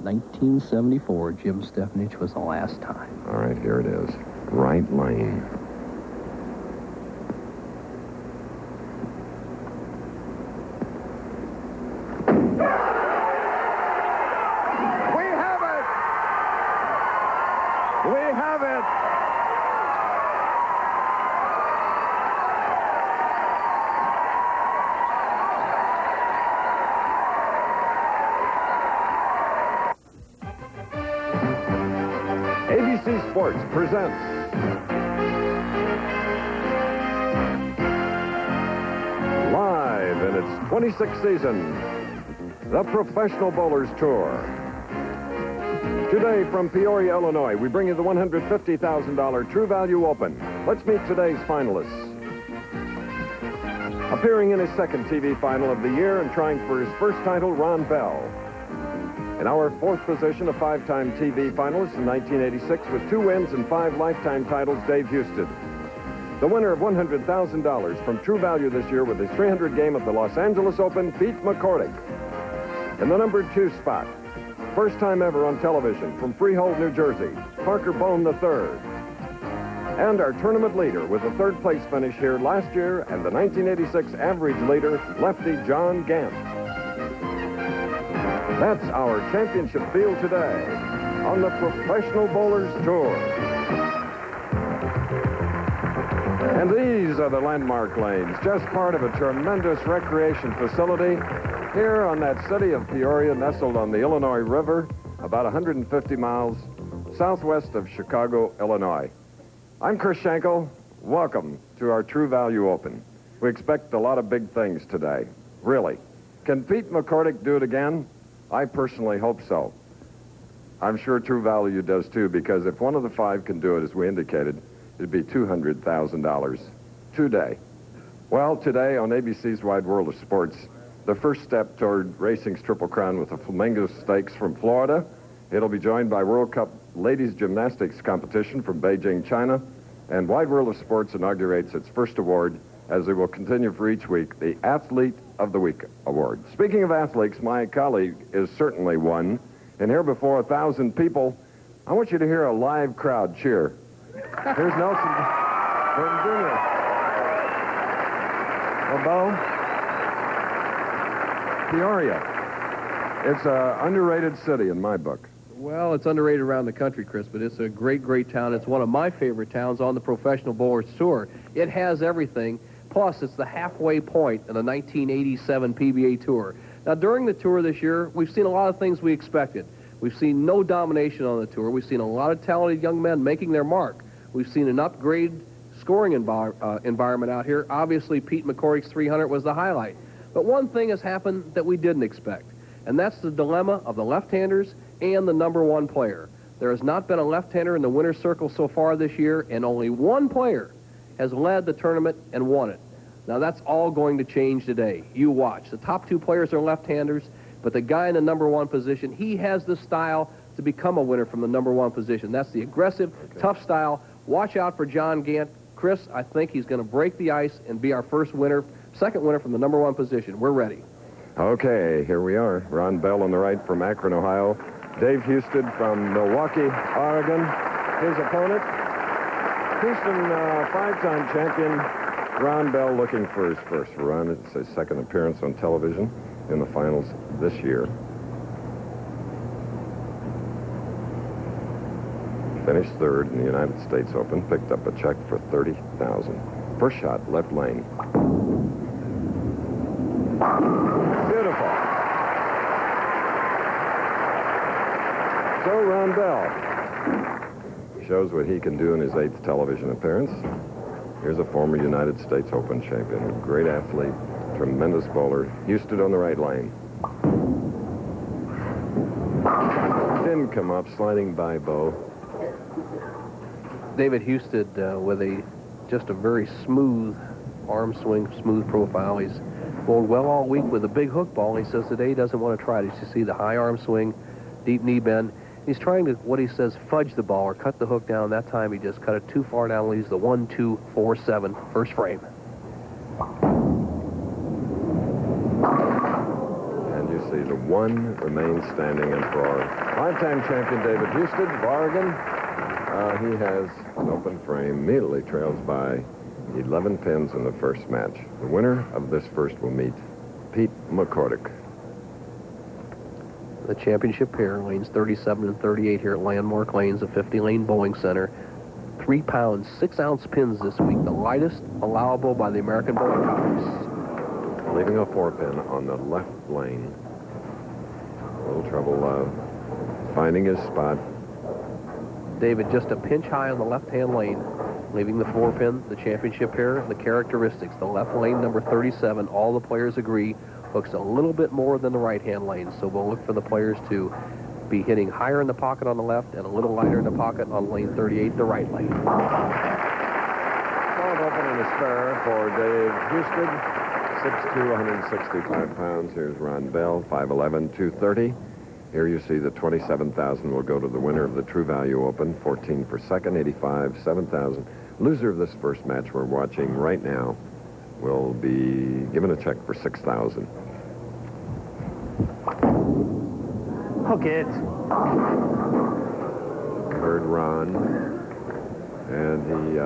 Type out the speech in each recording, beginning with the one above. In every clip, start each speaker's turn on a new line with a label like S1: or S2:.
S1: 1974, Jim Stepnich was the last time.
S2: All right, here it is. Right lane.
S3: We have it! We have it! ABC Sports presents live in its 26th season, the Professional Bowlers Tour. Today from Peoria, Illinois, we bring you the $150,000 True Value Open. Let's meet today's finalists. Appearing in his second TV final of the year and trying for his first title, Ron Bell. In our fourth position, a five-time TV finalist in 1986 with 2 wins and 5 lifetime titles, Dave Houston. The winner of $100,000 from True Value this year with his 300 game at the Los Angeles Open, Pete McCordick. In the number 2 spot, first time ever on television from Freehold, New Jersey, Parker Bone III. And our tournament leader with the 3rd place finish here last year and the 1986 average leader, lefty John Gant. That's our championship field today on the Professional Bowlers Tour. And these are the landmark lanes, just part of a tremendous recreation facility here on that city of Peoria, nestled on the Illinois River, about 150 miles southwest of Chicago, Illinois. I'm Chris Schenkel. Welcome to our True Value Open. We expect a lot of big things today, really. Can Pete McCordick do it again? I personally hope so. I'm sure True Value does too, because if one of the 5 can do it, as we indicated, it'd be $200,000 today. Well, today on ABC's Wide World of Sports, the first step toward racing's Triple Crown with the Flamingo Stakes from Florida. It'll be joined by World Cup Ladies Gymnastics competition from Beijing, China, and Wide World of Sports inaugurates its first award, as it will continue for each week, the Athlete of the Week Award. Speaking of athletes, my colleague is certainly one. And here before 1,000 people, I want you to hear a live crowd cheer. Here's Nelson Burton Jr. Well, Bo, Peoria. It's an underrated city in my book.
S4: Well, it's underrated around the country, Chris, but it's a great, great town. It's one of my favorite towns on the Professional Bowlers Tour. It has everything. Plus, it's the halfway point in the 1987 PBA Tour. Now, during the tour this year, we've seen a lot of things we expected. We've seen no domination on the tour. We've seen a lot of talented young men making their mark. We've seen an upgrade scoring environment out here. Obviously, Pete McCordick's 300 was the highlight. But one thing has happened that we didn't expect, and that's the dilemma of the left-handers and the number 1 player. There has not been a left-hander in the winner's circle so far this year, and only 1 player has led the tournament and won it. Now, that's all going to change today. You watch. The top 2 players are left-handers, but the guy in the number 1 position, he has the style to become a winner from the number 1 position. That's the aggressive, tough style. Watch out for John Gant. Chris, I think he's going to break the ice and be our first winner, second winner from the number 1 position. We're ready.
S2: Okay, here we are. Ron Bell on the right from Akron, Ohio. Dave Houston from Milwaukee, Oregon. His opponent, Houston 5-time champion, Ron Bell, looking for his first run. It's his second appearance on television in the finals this year. Finished 3rd in the United States Open, picked up a check for $30,000. First shot, left lane. Beautiful. So Ron Bell shows what he can do in his 8th television appearance. Here's a former United States Open champion, a great athlete, tremendous bowler. Houston on the right lane. Didn't come up, sliding by Bo.
S4: David Houston with just a very smooth arm swing, smooth profile. He's bowled well all week with a big hook ball. He says today he doesn't want to try it. You see the high arm swing, deep knee bend. He's trying to, what he says, fudge the ball or cut the hook down. That time he just cut it too far down, leaves the 1, 2, 4, 7 first frame.
S2: And you see the 1 remains standing. And for five-time champion David Husted of Oregon, he has an open frame, immediately trails by 11 pins in the first match. The winner of this first will meet Pete McCordick.
S4: The championship pair, lanes 37 and 38 here at Landmark Lanes, a 50-lane bowling center. 3 pound, 6 ounce pins this week, the lightest allowable by the American Bowling Congress.
S2: Leaving a 4-pin on the left lane. A little trouble finding his spot.
S4: David just a pinch high on the left-hand lane, leaving the 4-pin, the championship pair, the characteristics. The left lane, number 37, all the players agree, hooks a little bit more than the right-hand lane. So we'll look for the players to be hitting higher in the pocket on the left and a little lighter in the pocket on lane 38, the right lane.
S2: 12 open and a spare for Dave Husted. 6'2", 165 pounds. Here's Ron Bell, 5'11", 230. Here you see the 27,000 will go to the winner of the True Value Open, 14 for second, 85, 7,000. Loser of this first match we're watching right now will be given a check for 6,000.
S1: Hook it.
S2: Heard Ron, and he,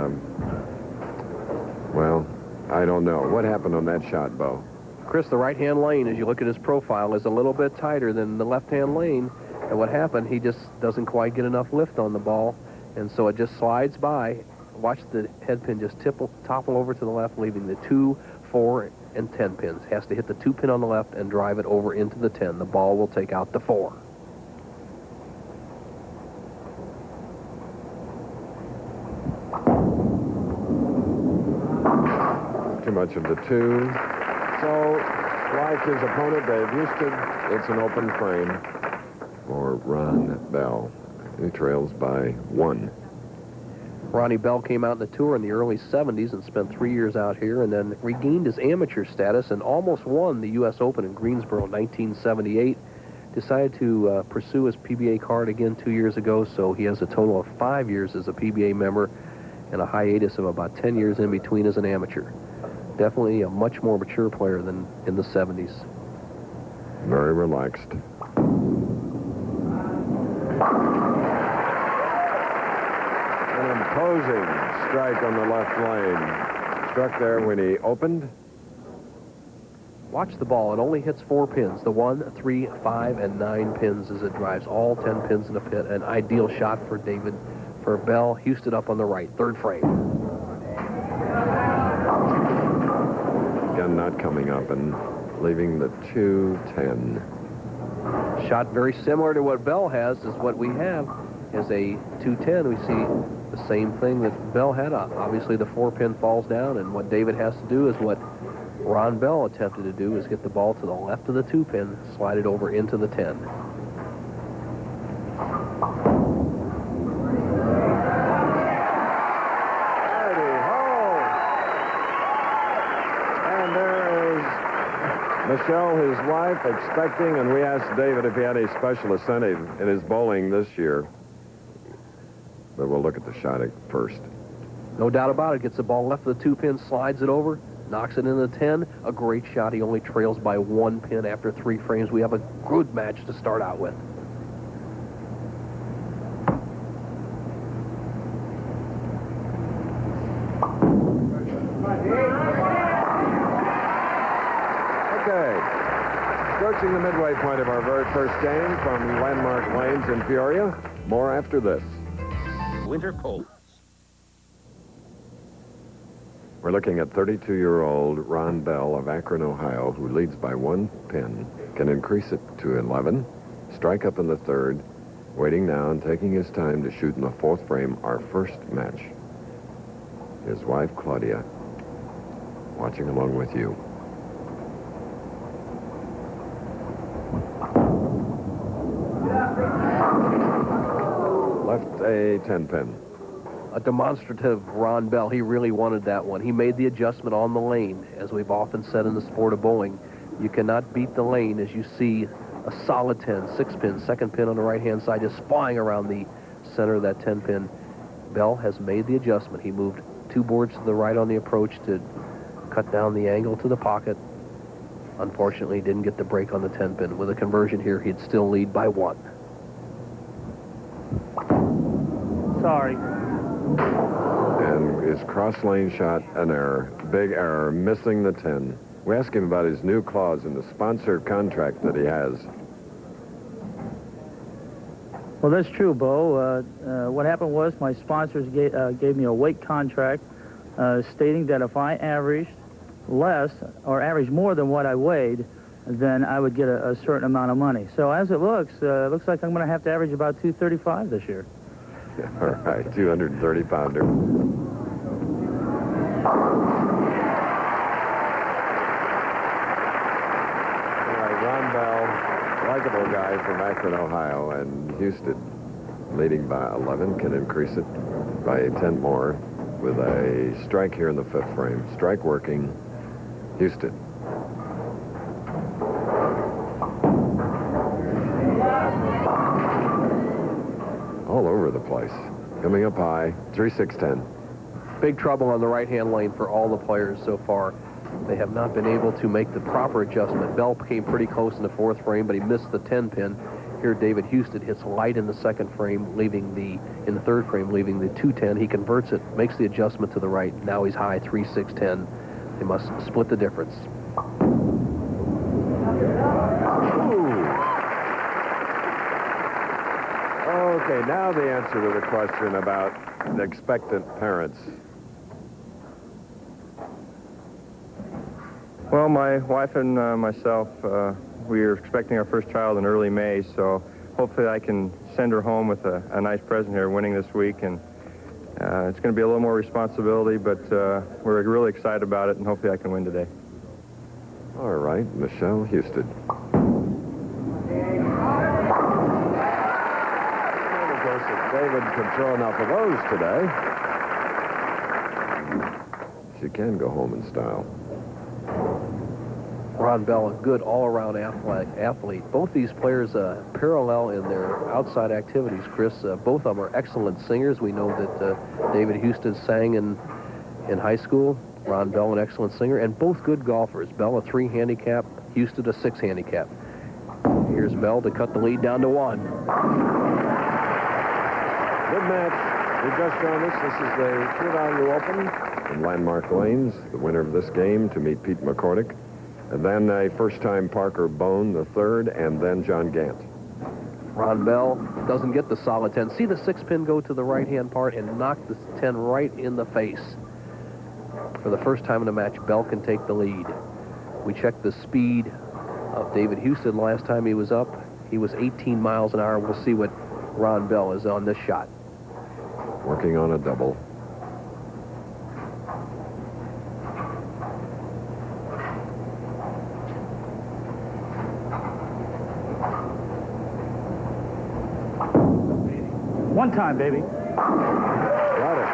S2: well, I don't know. What happened on that shot, Bo?
S4: Chris, the right-hand lane, as you look at his profile, is a little bit tighter than the left-hand lane. And what happened, he just doesn't quite get enough lift on the ball, and so it just slides by. Watch the head pin just topple over to the left, leaving the 2, 4, and 10 pins. Has to hit the 2 pin on the left and drive it over into the 10. The ball will take out the 4.
S2: Too much of the 2. So, like his opponent, Dave Husted, it's an open frame for Ron Bell. He trails by 1.
S4: Ronnie Bell came out in the tour in the early 70s and spent 3 years out here and then regained his amateur status and almost won the U.S. Open in Greensboro in 1978. Decided to pursue his PBA card again 2 years ago, so he has a total of 5 years as a PBA member and a hiatus of about 10 years in between as an amateur. Definitely a much more mature player than in the 70s.
S2: Very relaxed. An imposing strike on the left lane. Struck there when he opened.
S4: Watch the ball. It only hits 4 pins. The 1, 3, 5, and 9 pins as it drives all 10 pins in the pit. An ideal shot for Bell. Husted up on the right. 3rd frame.
S2: Again, not coming up and leaving the 2-10.
S4: Shot very similar to what Bell has is what we have is a 210. We see the same thing that Bell had. Obviously, the 4-pin falls down, and what David has to do is what Ron Bell attempted to do is get the ball to the left of the 2-pin, slide it over into the 10.
S2: Michelle, his wife, expecting, and we asked David if he had any special incentive in his bowling this year. But we'll look at the shot first.
S4: No doubt about it. Gets the ball left of the 2-pin, slides it over, knocks it in the 10. A great shot. He only trails by 1 pin after 3 frames. We have a good match to start out with.
S2: Approaching the midway point of our very first game from Landmark Lanes in Peoria. More after this.
S1: Winter cold.
S2: We're looking at 32-year-old Ron Bell of Akron, Ohio, who leads by 1 pin, can increase it to 11, strike up in the 3rd, waiting now and taking his time to shoot in the 4th frame, our first match. His wife, Claudia, watching along with you. Left a 10-pin.
S4: A demonstrative Ron Bell. He really wanted that one. He made the adjustment on the lane. As we've often said in the sport of bowling, you cannot beat the lane as you see a solid 10, 6-pin, 2nd pin on the right-hand side, just flying around the center of that 10-pin. Bell has made the adjustment. He moved 2 boards to the right on the approach to cut down the angle to the pocket. Unfortunately, he didn't get the break on the 10-pin. With a conversion here, he'd still lead by 1.
S1: Sorry.
S3: And his cross lane shot, an error. Big error, missing the 10. We asked him about his new clause in the sponsored contract that he has.
S1: Well, that's true, Bo. What happened was my sponsors gave me a weight contract stating that if I averaged less or averaged more than what I weighed, then I would get a certain amount of money. So as it looks like I'm going to have to average about 235 this year.
S3: All right, 230-pounder. Ron Bell, likable guy from Akron, Ohio, and Houston, leading by 11, can increase it by 10 more with a strike here in the 5th frame. Strike working, Houston. All over the place. Coming up high, 3-6-10.
S4: Big trouble on the right-hand lane for all the players so far. They have not been able to make the proper adjustment. Bell came pretty close in the 4th frame, but he missed the 10-pin. Here, David Houston hits light in the 2nd frame, in the 3rd frame, leaving the 210. He converts it, makes the adjustment to the right. Now he's high, 3-6-10. They must split the difference.
S3: Okay, now the answer to the question about the expectant parents.
S5: Well, my wife and myself, we are expecting our first child in early May, so hopefully I can send her home with a nice present here, winning this week, and it's going to be a little more responsibility, but we're really excited about it, and hopefully I can win today.
S3: All right, Michelle Houston. David can throw enough of those today. She can go home in style.
S4: Ron Bell, a good all-around athlete. Both these players parallel in their outside activities, Chris. Both of them are excellent singers. We know that David Houston sang in high school. Ron Bell, an excellent singer, and both good golfers. Bell, a 3 handicap, Houston, a 6 handicap. Here's Bell to cut the lead down to 1.
S3: Good match. We've just joined us. This is the True Value Open in Landmark Lanes. The winner of this game to meet Pete McCormick. And then a first-time Parker Bone, the 3rd, and then John Gant.
S4: Ron Bell doesn't get the solid 10. See the 6-pin go to the right-hand part and knock the 10 right in the face. For the first time in the match, Bell can take the lead. We checked the speed of David Houston last time he was up. He was 18 miles an hour. We'll see what Ron Bell is on this shot.
S3: Working on a double.
S1: One time, baby.
S3: Got it.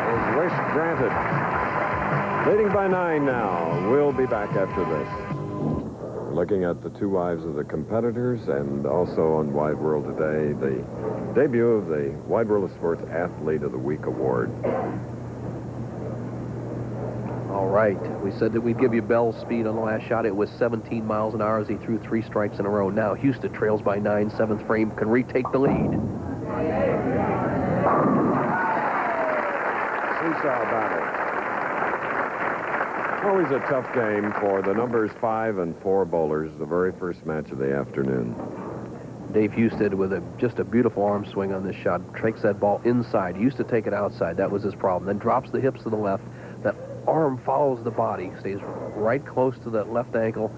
S3: His wish granted. Leading by 9 now. We'll be back after this. We're looking at the 2 wives of the competitors, and also on Wide World Today, the debut of the Wide World of Sports Athlete of the Week award.
S4: All right. We said that we'd give you Bell's speed on the last shot. It was 17 miles an hour as he threw 3 strikes in a row. Now Houston trails by 9, 7th frame, can retake the lead.
S3: Seesaw battle. Always a tough game for the numbers 5 and 4 bowlers, the very first match of the afternoon.
S4: Dave Houston with just a beautiful arm swing on this shot. Takes that ball inside. He used to take it outside. That was his problem. Then drops the hips to the left. That arm follows the body. Stays right close to that left ankle.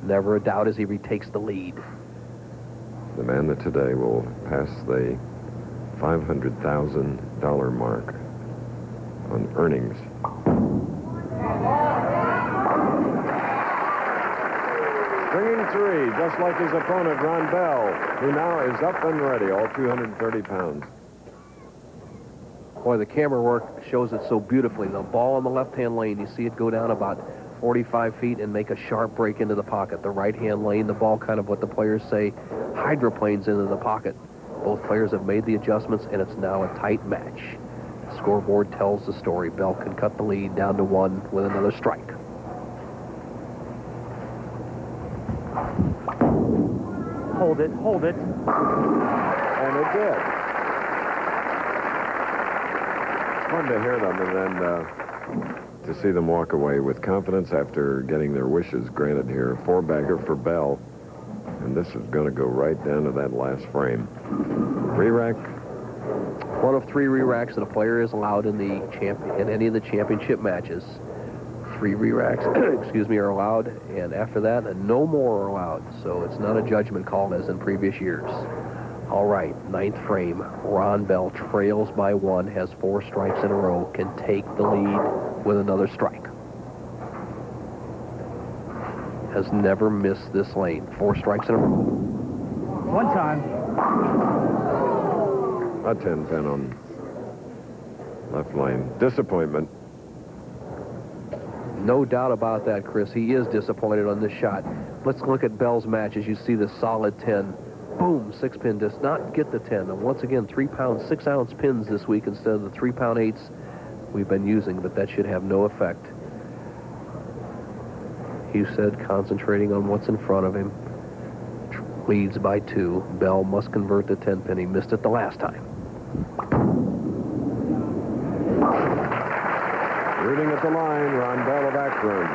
S4: Never a doubt as he retakes the lead.
S3: The man that today will pass the $500,000 mark on earnings. Bringing 3, just like his opponent, Ron Bell, who now is up and ready, all 230 pounds.
S4: Boy, the camera work shows it so beautifully. The ball on the left-hand lane, you see it go down about 45 feet and make a sharp break into the pocket. The right-hand lane, the ball kind of what the players say, hydroplanes into the pocket. Both players have made the adjustments, and it's now a tight match. The scoreboard tells the story. Bell can cut the lead down to 1 with another strike.
S1: Hold it, hold it.
S3: And it did. Fun to hear them, and then to see them walk away with confidence after getting their wishes granted here. 4-bagger for Bell. And this is going to go right down to that last frame. Re-rack.
S4: One of 3 re-racks that a player is allowed in any of the championship matches. 3 re-racks, excuse me, are allowed, and after that, no more are allowed. So it's not a judgment call as in previous years. All right, 9th frame. Ron Bell trails by 1, has 4 strikes in a row, can take the lead with another strike. Has never missed this lane. 4 strikes in a row.
S1: One time.
S3: A 10-pin on left lane. Disappointment.
S4: No doubt about that, Chris. He is disappointed on this shot. Let's look at Bell's match as you see the solid 10. Boom, 6-pin does not get the 10. And once again, 3-pound, 6-ounce pins this week instead of the 3-pound 8s we've been using, but that should have no effect. Husted concentrating on what's in front of him. Leads by 2. Bell must convert the 10-pin. He missed it the last time.
S3: Rooting at the line, Ron Bell of Akron.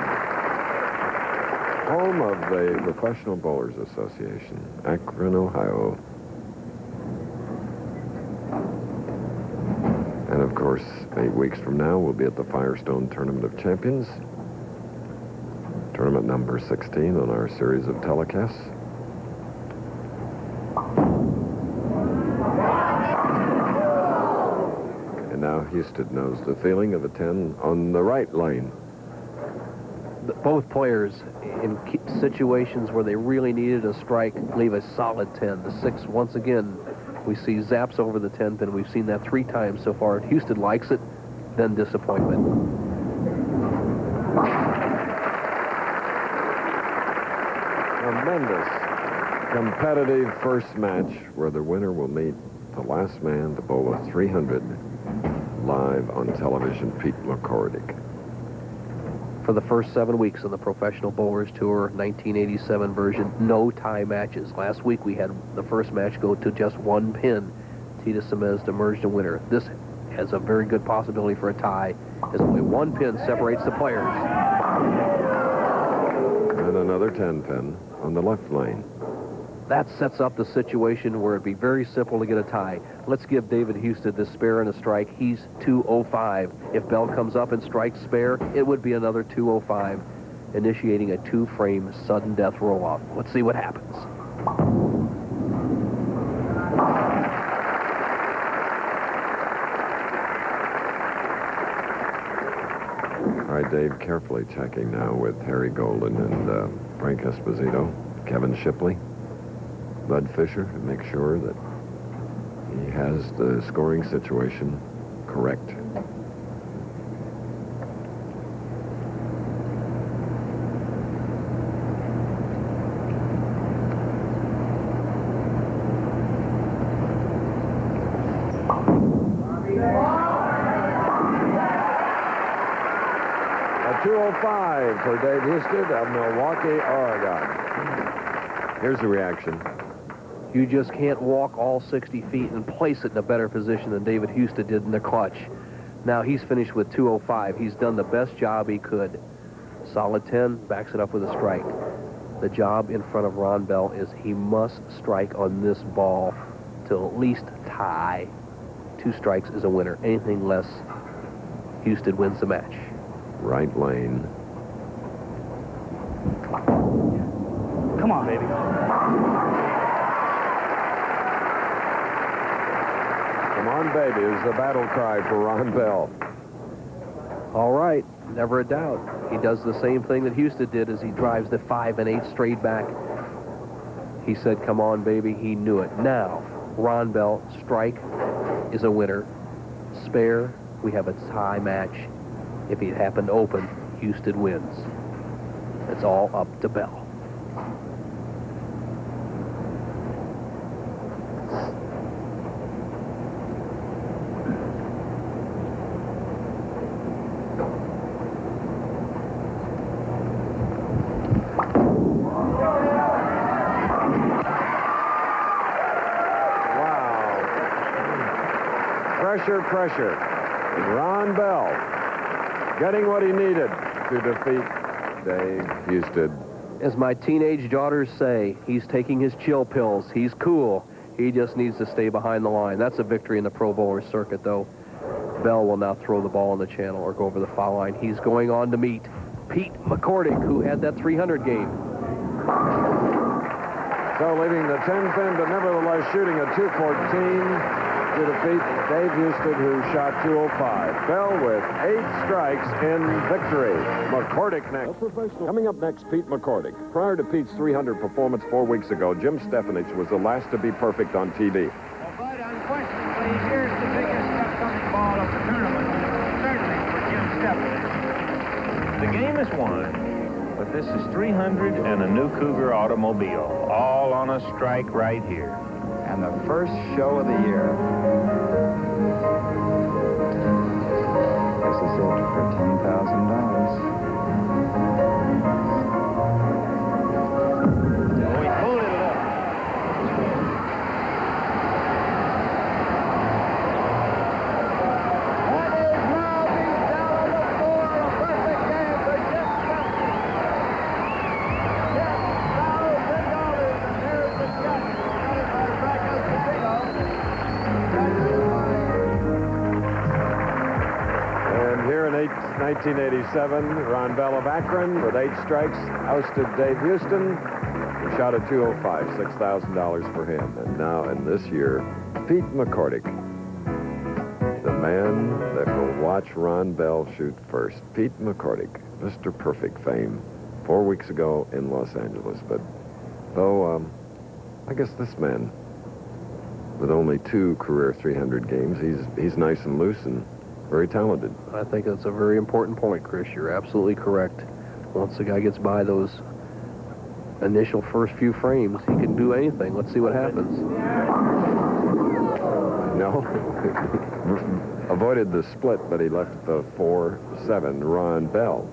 S3: Home of the Professional Bowlers Association, Akron, Ohio. And of course, 8 weeks from now, we'll be at the Firestone Tournament of Champions. Tournament number 16 on our series of telecasts. And now Husted knows the feeling of a 10 on the right lane.
S4: Both players, in situations where they really needed a strike, leave a solid 10. The 6, once again, we see zaps over the 10-pin. We've seen that 3 times so far. Husted likes it, then disappointment.
S3: Tremendous competitive first match where the winner will meet the last man to bowl a 300 live on television, Pete McCordick.
S4: For the first 7 weeks of the Professional Bowlers Tour 1987 version, no tie matches. Last week we had the first match go to just 1 pin. Tita Semez emerged a winner. This has a very good possibility for a tie, as only 1 pin separates the players.
S3: And another 10-pin on the left lane.
S4: That sets up the situation where it'd be very simple to get a tie. Let's give David Husted the spare and a strike. He's 205. If Bell comes up and strikes spare, it would be another 205, initiating a 2-frame sudden death roll-off. Let's see what happens.
S3: All right, Dave, carefully checking now with Harry Golden and Frank Esposito, Kevin Shipley, Bud Fisher, to make sure that he has the scoring situation correct. A 205 for Dave Husted of Milwaukee, Oregon. Here's the reaction.
S4: You just can't walk all 60 feet and place it in a better position than David Husted did in the clutch. Now he's finished with 205. He's done the best job he could. Solid 10, backs it up with a strike. The job in front of Ron Bell is he must strike on this ball to at least tie. 2 strikes is a winner. Anything less, Husted wins the match.
S3: Right lane.
S1: Come on, baby.
S3: Come on, baby, is the battle cry for Ron Bell.
S4: All right, never a doubt. He does the same thing that Husted did as he drives the 5 and 8 straight back. He said, come on, baby. He knew it. Now, Ron Bell, strike is a winner. Spare, we have a tie match. If he happened to open, Husted wins. It's all up to Bell.
S3: pressure. Ron Bell getting what he needed to defeat Dave Houston.
S4: As my teenage daughters say, he's taking his chill pills. He's cool. He just needs to stay behind the line. That's a victory in the Pro Bowler circuit, though. Bell will now throw the ball on the channel or go over the foul line. He's going on to meet Pete McCordick, who had that 300 game.
S3: So leaving the 10 pin, but nevertheless shooting a 214 to defeat Dave Houston, who shot 205. Bell with 8 strikes in victory. McCordick next. Coming up next, Pete McCordick. Prior to Pete's 300 performance 4 weeks ago, Jim Stefanich was the last to be perfect on TV.
S6: But unquestionably, here's the biggest upcoming ball of the tournament, certainly for Jim Stefanich.
S7: The game is won, but this is 300 and a new Cougar automobile, all on a strike right here.
S8: And the first show of the year. This is it for $10,000.
S7: Oh, he pulled it up.
S6: That is now being down on the floor. A perfect game for Jim Stefanich. $10,000, and there's the check. Got it by Franco Casino.
S3: And here in 1987, Ron Bell of Akron with 8 strikes ousted Dave Houston, who shot a 205, $6,000 for him. And now in this year, Pete McCordick, the man that will watch Ron Bell shoot first. Pete McCordick, Mr. Perfect fame, 4 weeks ago in Los Angeles. But though, I guess this man, with only 2 career 300 games, he's nice and loose and very talented.
S4: I think that's a very important point, Chris. You're absolutely correct. Once the guy gets by those initial first few frames, he can do anything. Let's see what happens.
S3: No. Avoided the split, but he left the 4-7, Ron Bell.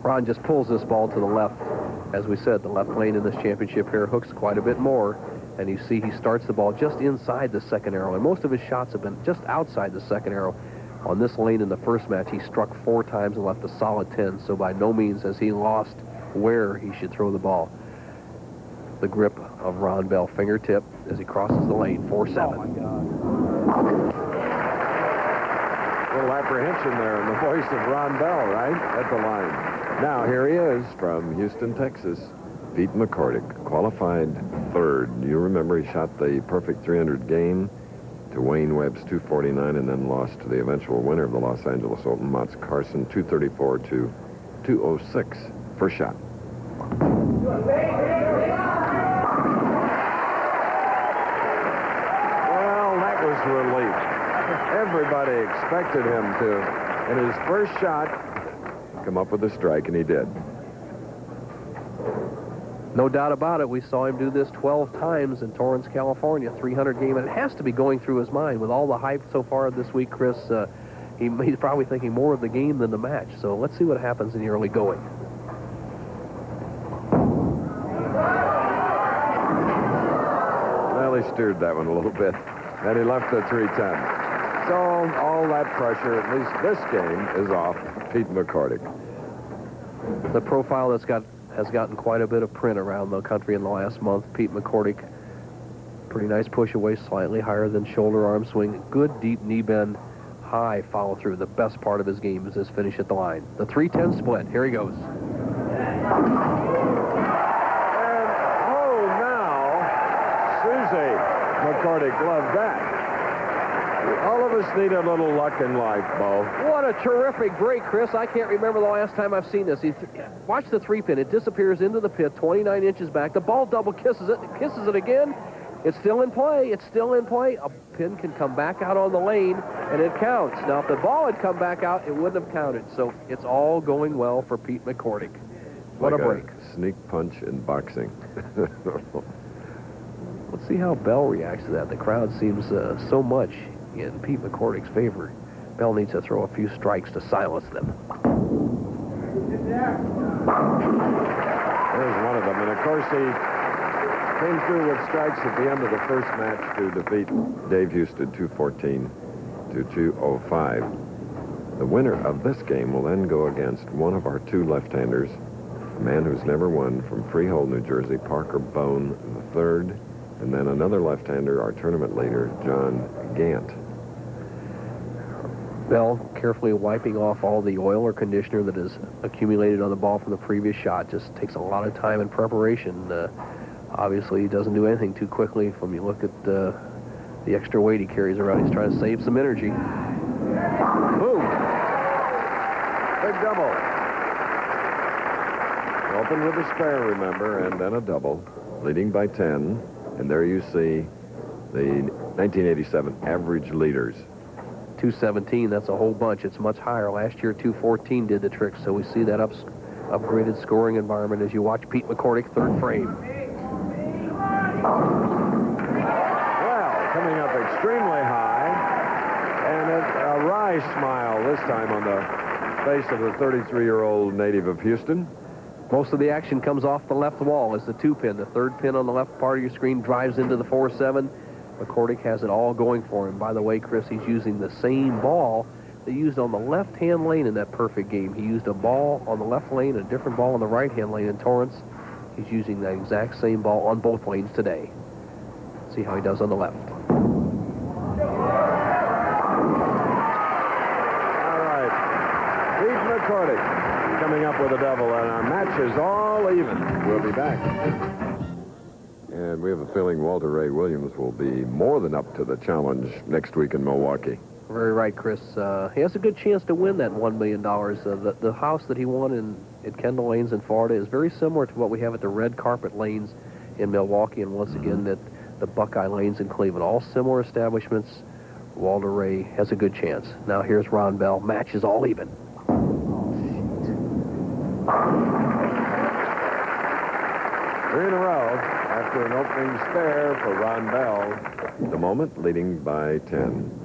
S4: Ron just pulls this ball to the left. As we said, the left lane in this championship here hooks quite a bit more. And you see he starts the ball just inside the second arrow. And most of his shots have been just outside the second arrow. On this lane in the first match, he struck 4 times and left a solid 10. So by no means has he lost where he should throw the ball. The grip of Ron Bell, fingertip, as he crosses the lane, 4-7.
S1: Oh, my God.
S3: A little apprehension there in the voice of Ron Bell, right? At the line. Now, here he is from Houston, Texas. Pete McCordick, qualified 3rd. You remember he shot the perfect 300 game to Wayne Webb's 249 and then lost to the eventual winner of the Los Angeles Open, Mats Carson, 234 to 206. First shot. Well, that was relief. Everybody expected him to, in his first shot, come up with a strike, and he did.
S4: No doubt about it. We saw him do this 12 times in Torrance, California, 300 game, and it has to be going through his mind with all the hype so far this week, Chris. He's probably thinking more of the game than the match. So let's see what happens in the early going.
S3: Well, he steered that one a little bit, and he left the 310. So all that pressure, at least this game, is off Pete McCordick.
S4: The profile has gotten quite a bit of print around the country in the last month. Pete McCordick, pretty nice push away, slightly higher than shoulder arm swing. Good deep knee bend, high follow through. The best part of his game is his finish at the line. The 310 split. Here he goes.
S3: And, oh, now, Susie McCordick loved that. All of us need a little luck in life, Bo.
S4: What a terrific break, Chris. I can't remember the last time I've seen this. Watch the 3-pin. It disappears into the pit, 29 inches back. The ball double kisses it again. It's still in play. It's still in play. A pin can come back out on the lane, and it counts. Now, if the ball had come back out, it wouldn't have counted. So it's all going well for Pete McCordick. What
S3: Like
S4: a break.
S3: Sneak punch in boxing.
S4: Let's see how Bell reacts to that. The crowd seems so much in Pete McCordick's favor. Bell needs to throw a few strikes to silence them.
S3: There's one of them. And, of course, he came through with strikes at the end of the first match to defeat Dave Houston, 214.
S2: to 205. The winner of this game will then go against one of our two left-handers, a man who's never won from Freehold, New Jersey, Parker Bone III, and then another left-hander, our tournament leader, John Gant.
S4: Bell carefully wiping off all the oil or conditioner that is accumulated on the ball from the previous shot. Just takes a lot of time and preparation. Obviously, he doesn't do anything too quickly. When you look at the extra weight he carries around, he's trying to save some energy. Boom!
S2: Big double. Open with a spare, remember, and then a double, leading by 10. And there you see the 1987 average leaders.
S4: 217, that's a whole bunch. It's much higher. Last year, 214 did the trick, so we see that upgraded scoring environment as you watch Pete McCordick, third frame.
S2: Well, coming up extremely high, and a wry smile this time on the face of the 33-year-old native of Houston.
S4: Most of the action comes off the left wall as the 2-pin. The third pin on the left part of your screen drives into the 4-7. McCordick has it all going for him. By the way, Chris, he's using the same ball that he used on the left-hand lane in that perfect game. He used a ball on the left lane, a different ball on the right-hand lane in Torrance. He's using that exact same ball on both lanes today. See how he does on the left.
S2: All right. Pete McCordick coming up with a double, and our match is all even. We'll be back. And we have a feeling Walter Ray Williams will be more than up to the challenge next week in Milwaukee.
S4: Very right, Chris. He has a good chance to win that $1 million. The house that he won at Kendall Lanes in Florida is very similar to what we have at the Red Carpet Lanes in Milwaukee, and once again at the Buckeye Lanes in Cleveland. All similar establishments. Walter Ray has a good chance. Now here's Ron Bell. Match is all even.
S2: 3 in a row after an opening spare for Ron Bell. The moment leading by 10.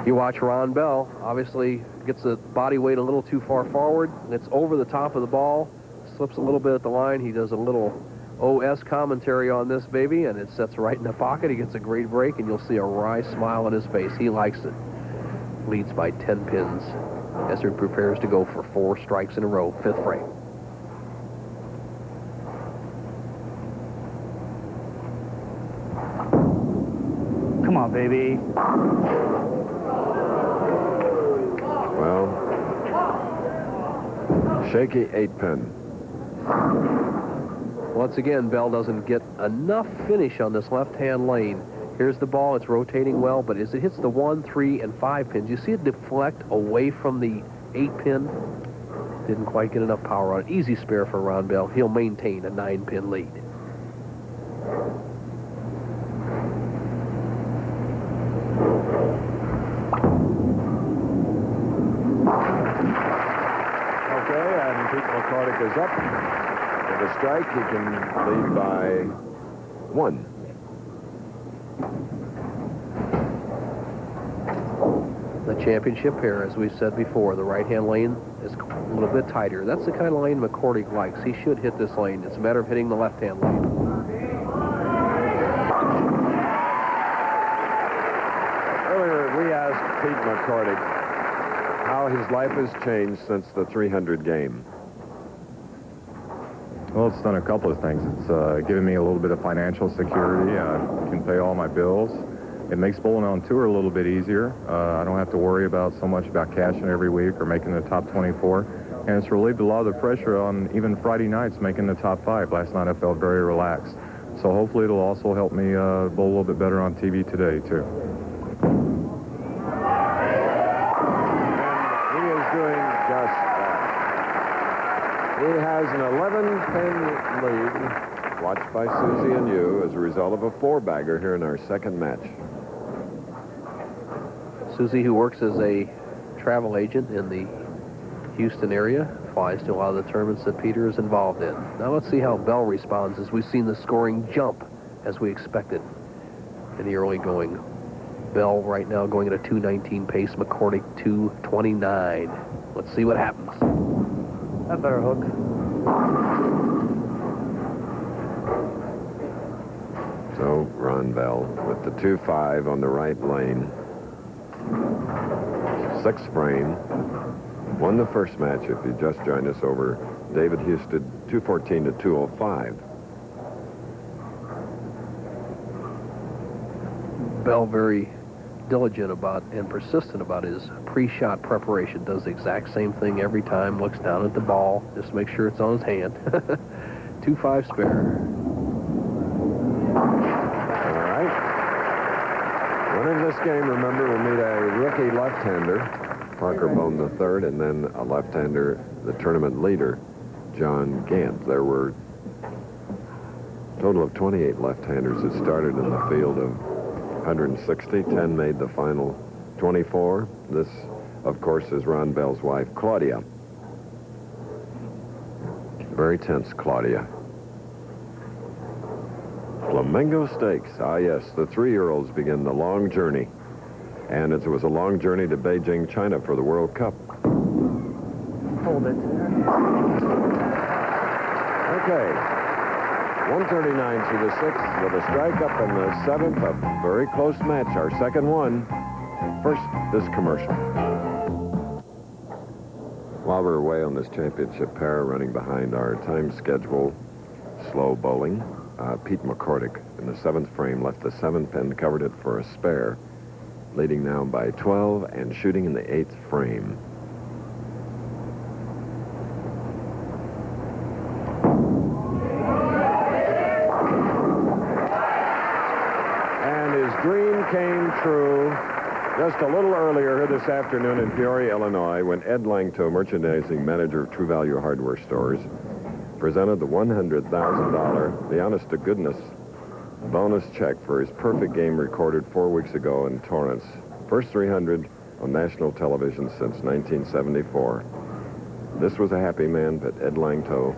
S4: You watch Ron Bell, obviously gets the body weight a little too far forward. It's over the top of the ball, slips a little bit at the line. He does a little OS commentary on this baby, and it sets right in the pocket. He gets a great break, and you'll see a wry smile on his face. He likes it. Leads by 10 pins as he prepares to go for 4 strikes in a row, 5th frame.
S1: Come on, baby.
S2: Well, shaky 8-pin.
S4: Once again, Bell doesn't get enough finish on this left-hand lane. Here's the ball. It's rotating well, but as it hits the 1, 3, and 5 pins, you see it deflect away from the 8-pin. Didn't quite get enough power on it. Easy spare for Ron Bell. He'll maintain a 9-pin lead.
S2: McCordick is up. With a strike, he can lead by 1.
S4: The championship pair, as we said before, the right-hand lane is a little bit tighter. That's the kind of lane McCordick likes. He should hit this lane. It's a matter of hitting the left-hand lane.
S2: Earlier, we asked Pete McCordick how his life has changed since the 300 game.
S5: Well, it's done a couple of things. It's given me a little bit of financial security. I can pay all my bills. It makes bowling on tour a little bit easier. I don't have to worry about so much about cashing every week or making the top 24. And it's relieved a lot of the pressure on even Friday nights making the top 5. Last night I felt very relaxed. So hopefully it'll also help me bowl a little bit better on TV today, too.
S2: And he is doing just that. He has an 11-pin lead, watched by Susie and you, as a result of a 4-bagger here in our second match.
S4: Susie, who works as a travel agent in the Houston area, flies to a lot of the tournaments that Peter is involved in. Now let's see how Bell responds as we've seen the scoring jump as we expected in the early going. Bell right now going at a 2:19 pace, McCordick 2:29. Let's see what happens.
S1: That better hook.
S2: So Ron
S3: Ron Bell with the 2-5 on the right lane. 6th frame. Won the first match, if you just joined us, over David Houston, 214 to 205.
S4: Bell very diligent about and persistent about his pre-shot preparation. Does the exact same thing every time. Looks down at the ball, just to make sure it's on his hand. 2-5 spare.
S3: All right. Winning this game, remember, will meet a rookie left-hander, Parker Bone III, and then a left-hander, the tournament leader, John Gant. There were a total of 28 left-handers that started in the field of 160. 10 made the final 24. This, of course, is Ron Bell's wife, Claudia. Very tense, Claudia. Flamingo Stakes. Ah, yes, the 3-year-olds begin the long journey. And it was a long journey to Beijing, China for the World Cup.
S1: Hold it.
S3: Okay. 139 through the 6th with a strike up in the 7th. A very close match, our second one. First, this commercial. While we're away on this championship pair, running behind our time schedule, slow bowling, Pete McCordick in the 7th frame left the 7-pin, covered it for a spare, leading now by 12 and shooting in the 8th frame. And his dream came true just a little earlier this afternoon in Peoria, Illinois, when Ed Langto, merchandising manager of True Value Hardware Stores, presented the $100,000, the honest-to-goodness bonus check for his perfect game recorded 4 weeks ago in Torrance. First 300 on national television since 1974. This was a happy man, but Ed Langto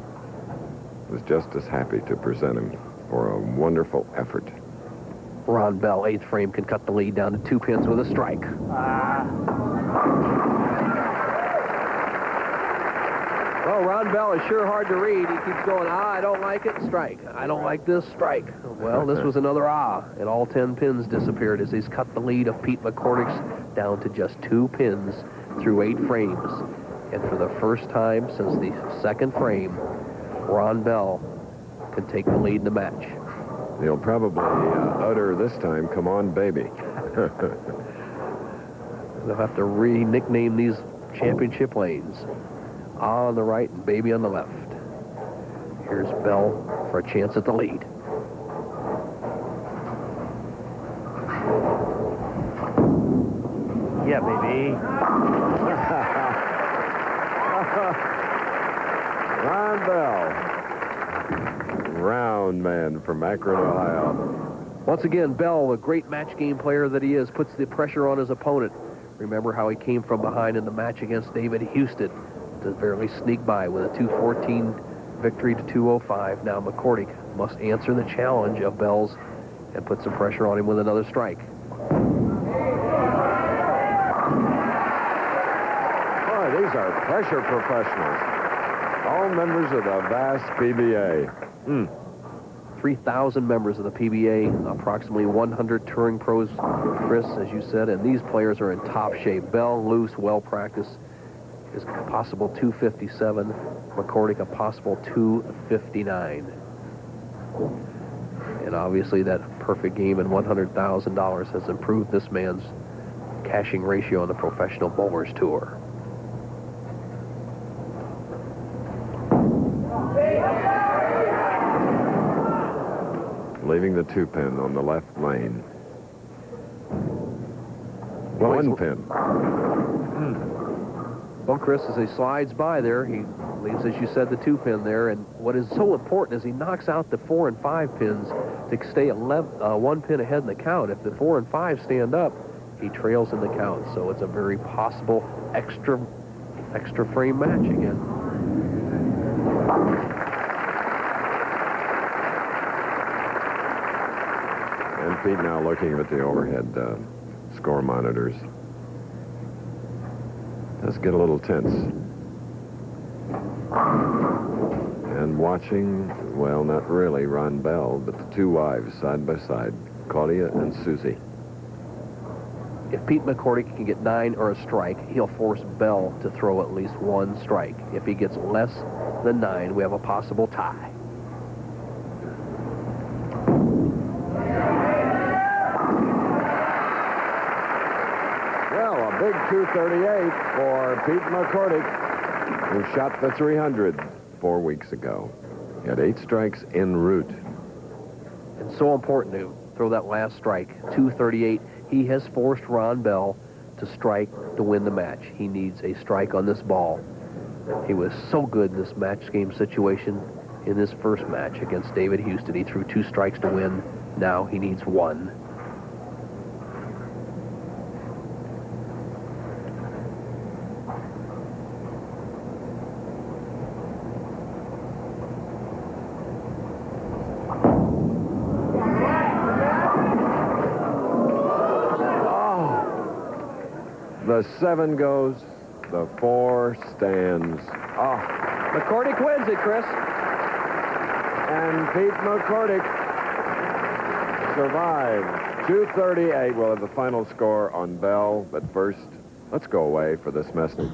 S3: was just as happy to present him for a wonderful effort.
S4: Ron Bell, 8th frame, can cut the lead down to 2 pins with a strike. Well, Ron Bell is sure hard to read. He keeps going, I don't like it, strike. I don't like this, strike. Well, this was another and all 10 pins disappeared as he's cut the lead of Pete McCordick's down to just 2 pins through 8 frames. And for the first time since the 2nd frame, Ron Bell can take the lead in the match.
S3: He'll probably utter this time, come on, baby.
S4: They'll have to re-nickname these championship lanes. On the right and baby on the left. Here's Bell for a chance at the lead.
S1: Yeah, baby.
S3: Ron Bell. Round man from Akron, Ohio.
S4: Once again, Bell, a great match game player that he is, puts the pressure on his opponent. Remember how he came from behind in the match against David Houston to barely sneak by with a 214 victory to 205. Now McCordick must answer the challenge of Bell's and put some pressure on him with another strike.
S3: Boy, these are pressure professionals. All members of the vast PBA.
S4: 3,000 members of the PBA, approximately 100 touring pros, Chris, as you said, and these players are in top shape. Bell, loose, well-practiced, is a possible 257. McCordick, a possible 259. And obviously that perfect game and $100,000 has improved this man's cashing ratio on the Professional Bowlers Tour.
S3: Leaving the 2-pin on the left lane. Well, 1 pin.
S4: Well, Chris, as he slides by there, he leaves, as you said, the 2-pin there. And what is so important is he knocks out the 4 and 5 pins to stay 1 pin ahead in the count. If the 4 and 5 stand up, he trails in the count. So it's a very possible extra frame match again.
S3: And Pete now looking at the overhead score monitors. Let's get a little tense. And watching, well, not really Ron Bell, but the 2 wives side by side. Claudia and Susie.
S4: If Pete McCordick can get 9 or a strike, he'll force Bell to throw at least 1 strike. If he gets less than 9, we have a possible tie.
S3: Well, a big 238 for Pete McCordick, who shot the 300 4 weeks ago. He had 8 strikes en route.
S4: It's so important to throw that last strike. 238. He has forced Ron Bell to strike to win the match. He needs a strike on this ball. He was so good in this match game situation in this first match against David Houston. He threw 2 strikes to win. Now he needs 1.
S3: The 7 goes, the 4 stands. Oh,
S4: McCordick wins it, Chris.
S3: and Pete McCordick survived. 238 will have the final score on Bell, but first, let's go away for this message.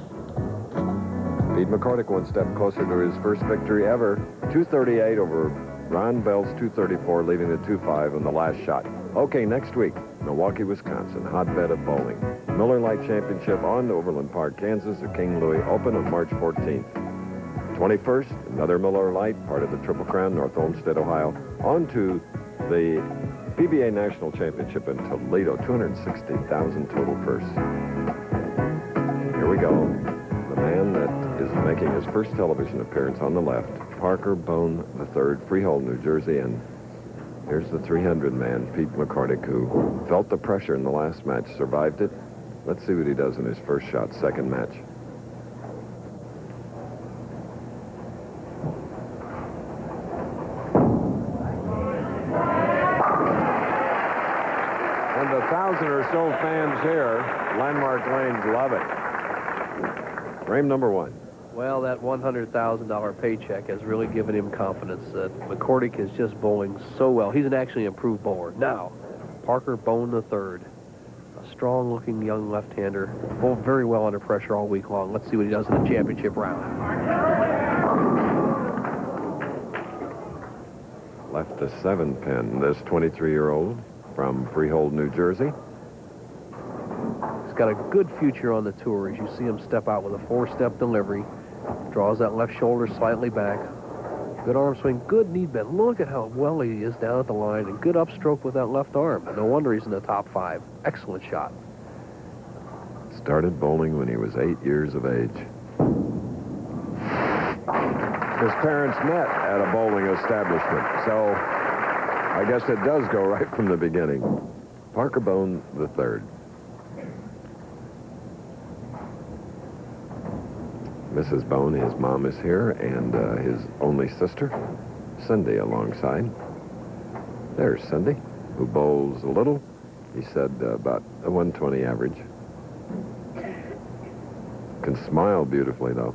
S3: Pete McCordick one step closer to his first victory ever. 238 over Ron Bell's 234, leaving the 2-5 on the last shot. Okay, next week, Milwaukee, Wisconsin, hotbed of bowling. Miller Lite Championship on Overland Park, Kansas, the King Louis Open on March 14th. 21st, another Miller Lite, part of the Triple Crown, North Olmsted, Ohio. On to the PBA National Championship in Toledo, 260,000 total purse. Here we go. The man that is making his first television appearance on the left, Parker Bone III, Freehold, New Jersey, and here's the 300 man, Pete McCordick, who felt the pressure in the last match, survived it. Let's see what he does in his first shot, second match. And the 1,000 or so fans here, Landmark Lanes, love it. Frame number 1.
S4: Well, that $100,000 paycheck has really given him confidence that McCordick is just bowling so well. He's an actually improved bowler. Now, Parker Bone III, a strong-looking young left-hander, bowled very well under pressure all week long. Let's see what he does in the championship round.
S3: Left a 7-pin, this 23-year-old from Freehold, New Jersey.
S4: He's got a good future on the tour as you see him step out with a 4-step delivery. Draws that left shoulder slightly back. Good arm swing, good knee bend. Look at how well he is down at the line, and good upstroke with that left arm. No wonder he's in the top 5. Excellent shot.
S3: Started bowling when he was 8 years of age. His parents met at a bowling establishment, so I guess it does go right from the beginning. Parker Bone III. Mrs. Bone, his mom, is here, and his only sister, Cindy, alongside. There's Cindy, who bowls a little. He said about a 120 average. Can smile beautifully, though.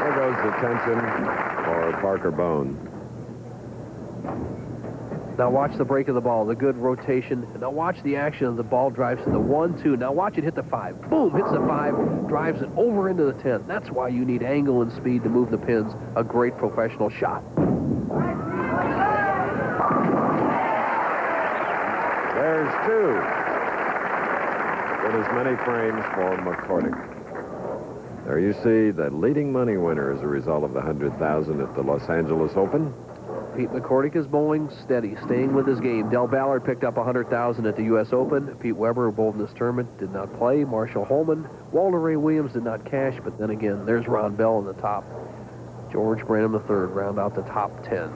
S3: There goes the tension for Parker Bone.
S4: Now watch the break of the ball, the good rotation. And now watch the action of the ball drives to the 1-2. Now watch it hit the 5. Boom, hits the 5, drives it over into the 10. That's why you need angle and speed to move the pins. A great professional shot.
S3: There's 2. With as many frames for McCordick. There you see the leading money winner as a result of the $100,000 at the Los Angeles Open.
S4: Pete McCordick is bowling steady, staying with his game. Del Ballard picked up $100,000 at the U.S. Open. Pete Weber, who bowled in this tournament, did not play. Marshall Holman, Walter Ray Williams did not cash, but then again, there's Ron Bell in the top. George Branham III round out the top 10.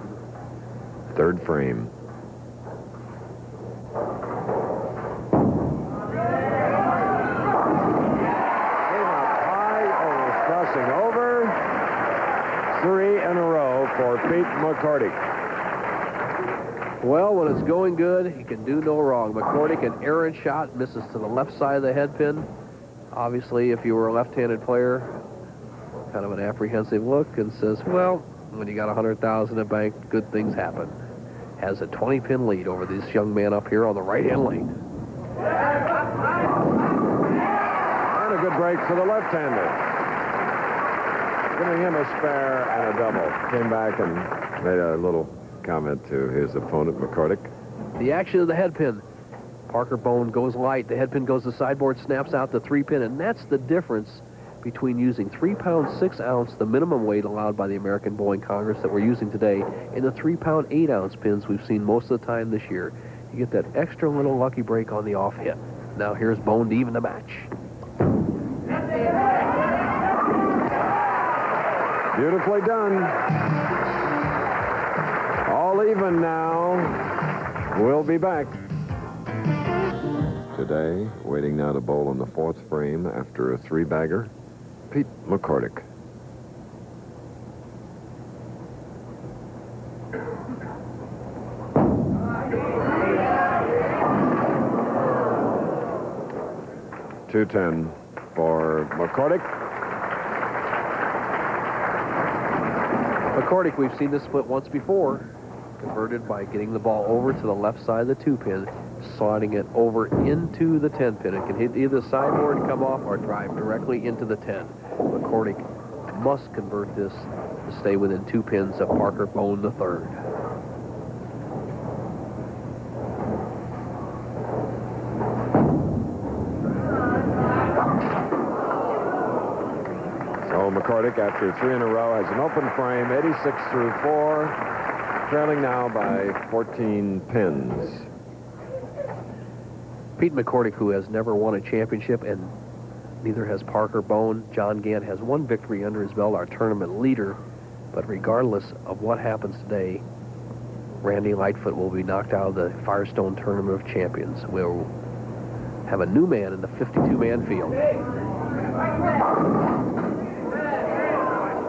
S3: Third frame. Crossing over. 3 in a row for Pete McCordick.
S4: Well, when it's going good, he can do no wrong. McCordick, an errant shot, misses to the left side of the head pin. Obviously, if you were a left-handed player, kind of an apprehensive look and says, well, when you got 100,000 in bank, good things happen. Has a 20-pin lead over this young man up here on the right-hand lane.
S3: And a good break for the left-hander. Giving him a spare and a double. Came back and made a little comment to his opponent, McCordick.
S4: The action of the head pin. Parker Bone goes light. The head pin goes to sideboard, snaps out the 3-pin, and that's the difference between using 3 pound 6 ounce, the minimum weight allowed by the American Bowling Congress that we're using today, and the 3 pound 8 ounce pins we've seen most of the time this year. You get that extra little lucky break on the off hit. Now here's Bone to even the match.
S3: Beautifully done. All even now. We'll be back. Today, waiting now to bowl in the 4th frame after a 3-bagger, Pete McCordick. .210 for McCordick.
S4: McCordick, we've seen this split once before. Converted by getting the ball over to the left side of the 2-pin, sliding it over into the 10-pin. It can hit either sideboard and come off or drive directly into the 10. McCordick must convert this to stay within 2 pins of Parker Bone III.
S3: So McCordick, after 3 in a row, has an open frame, 86 through 4, trailing now by 14 pins.
S4: Pete McCordick, who has never won a championship, and neither has Parker Bone. John Gant has 1 victory under his belt, our tournament leader. But regardless of what happens today, Randy Lightfoot will be knocked out of the Firestone Tournament of Champions. We'll have a new man in the 52-man field.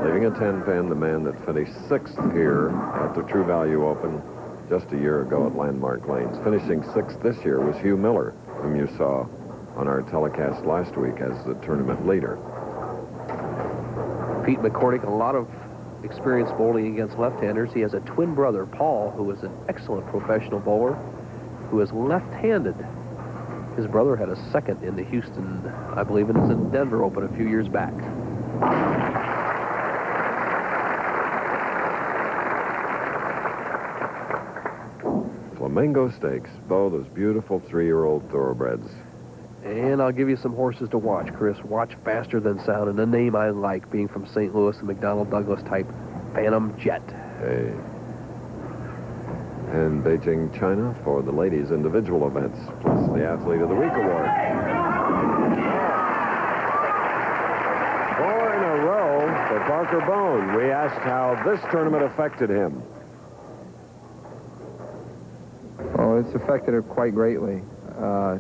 S3: Leaving a 10-pin, the man that finished 6th here at the True Value Open just a year ago at Landmark Lanes. Finishing 6th this year was Hugh Miller, whom you saw on our telecast last week as the tournament leader.
S4: Pete McCordick, a lot of experience bowling against left-handers. He has a twin brother, Paul, who is an excellent professional bowler, who is left-handed. His brother had a 2nd in the Houston, I believe it is in Denver Open a few years back.
S3: Flamingo Stakes, Bo, those beautiful 3-year-old thoroughbreds.
S4: And I'll give you some horses to watch, Chris. Watch Faster Than Sound, and a name I like, being from St. Louis, the McDonnell Douglas type, Phantom Jet.
S3: Hey. And Beijing, China for the ladies' individual events, plus the Athlete of the Week award. 4 in a row for Parker Bone. We asked how this tournament affected him.
S5: Oh, it's affected her quite greatly.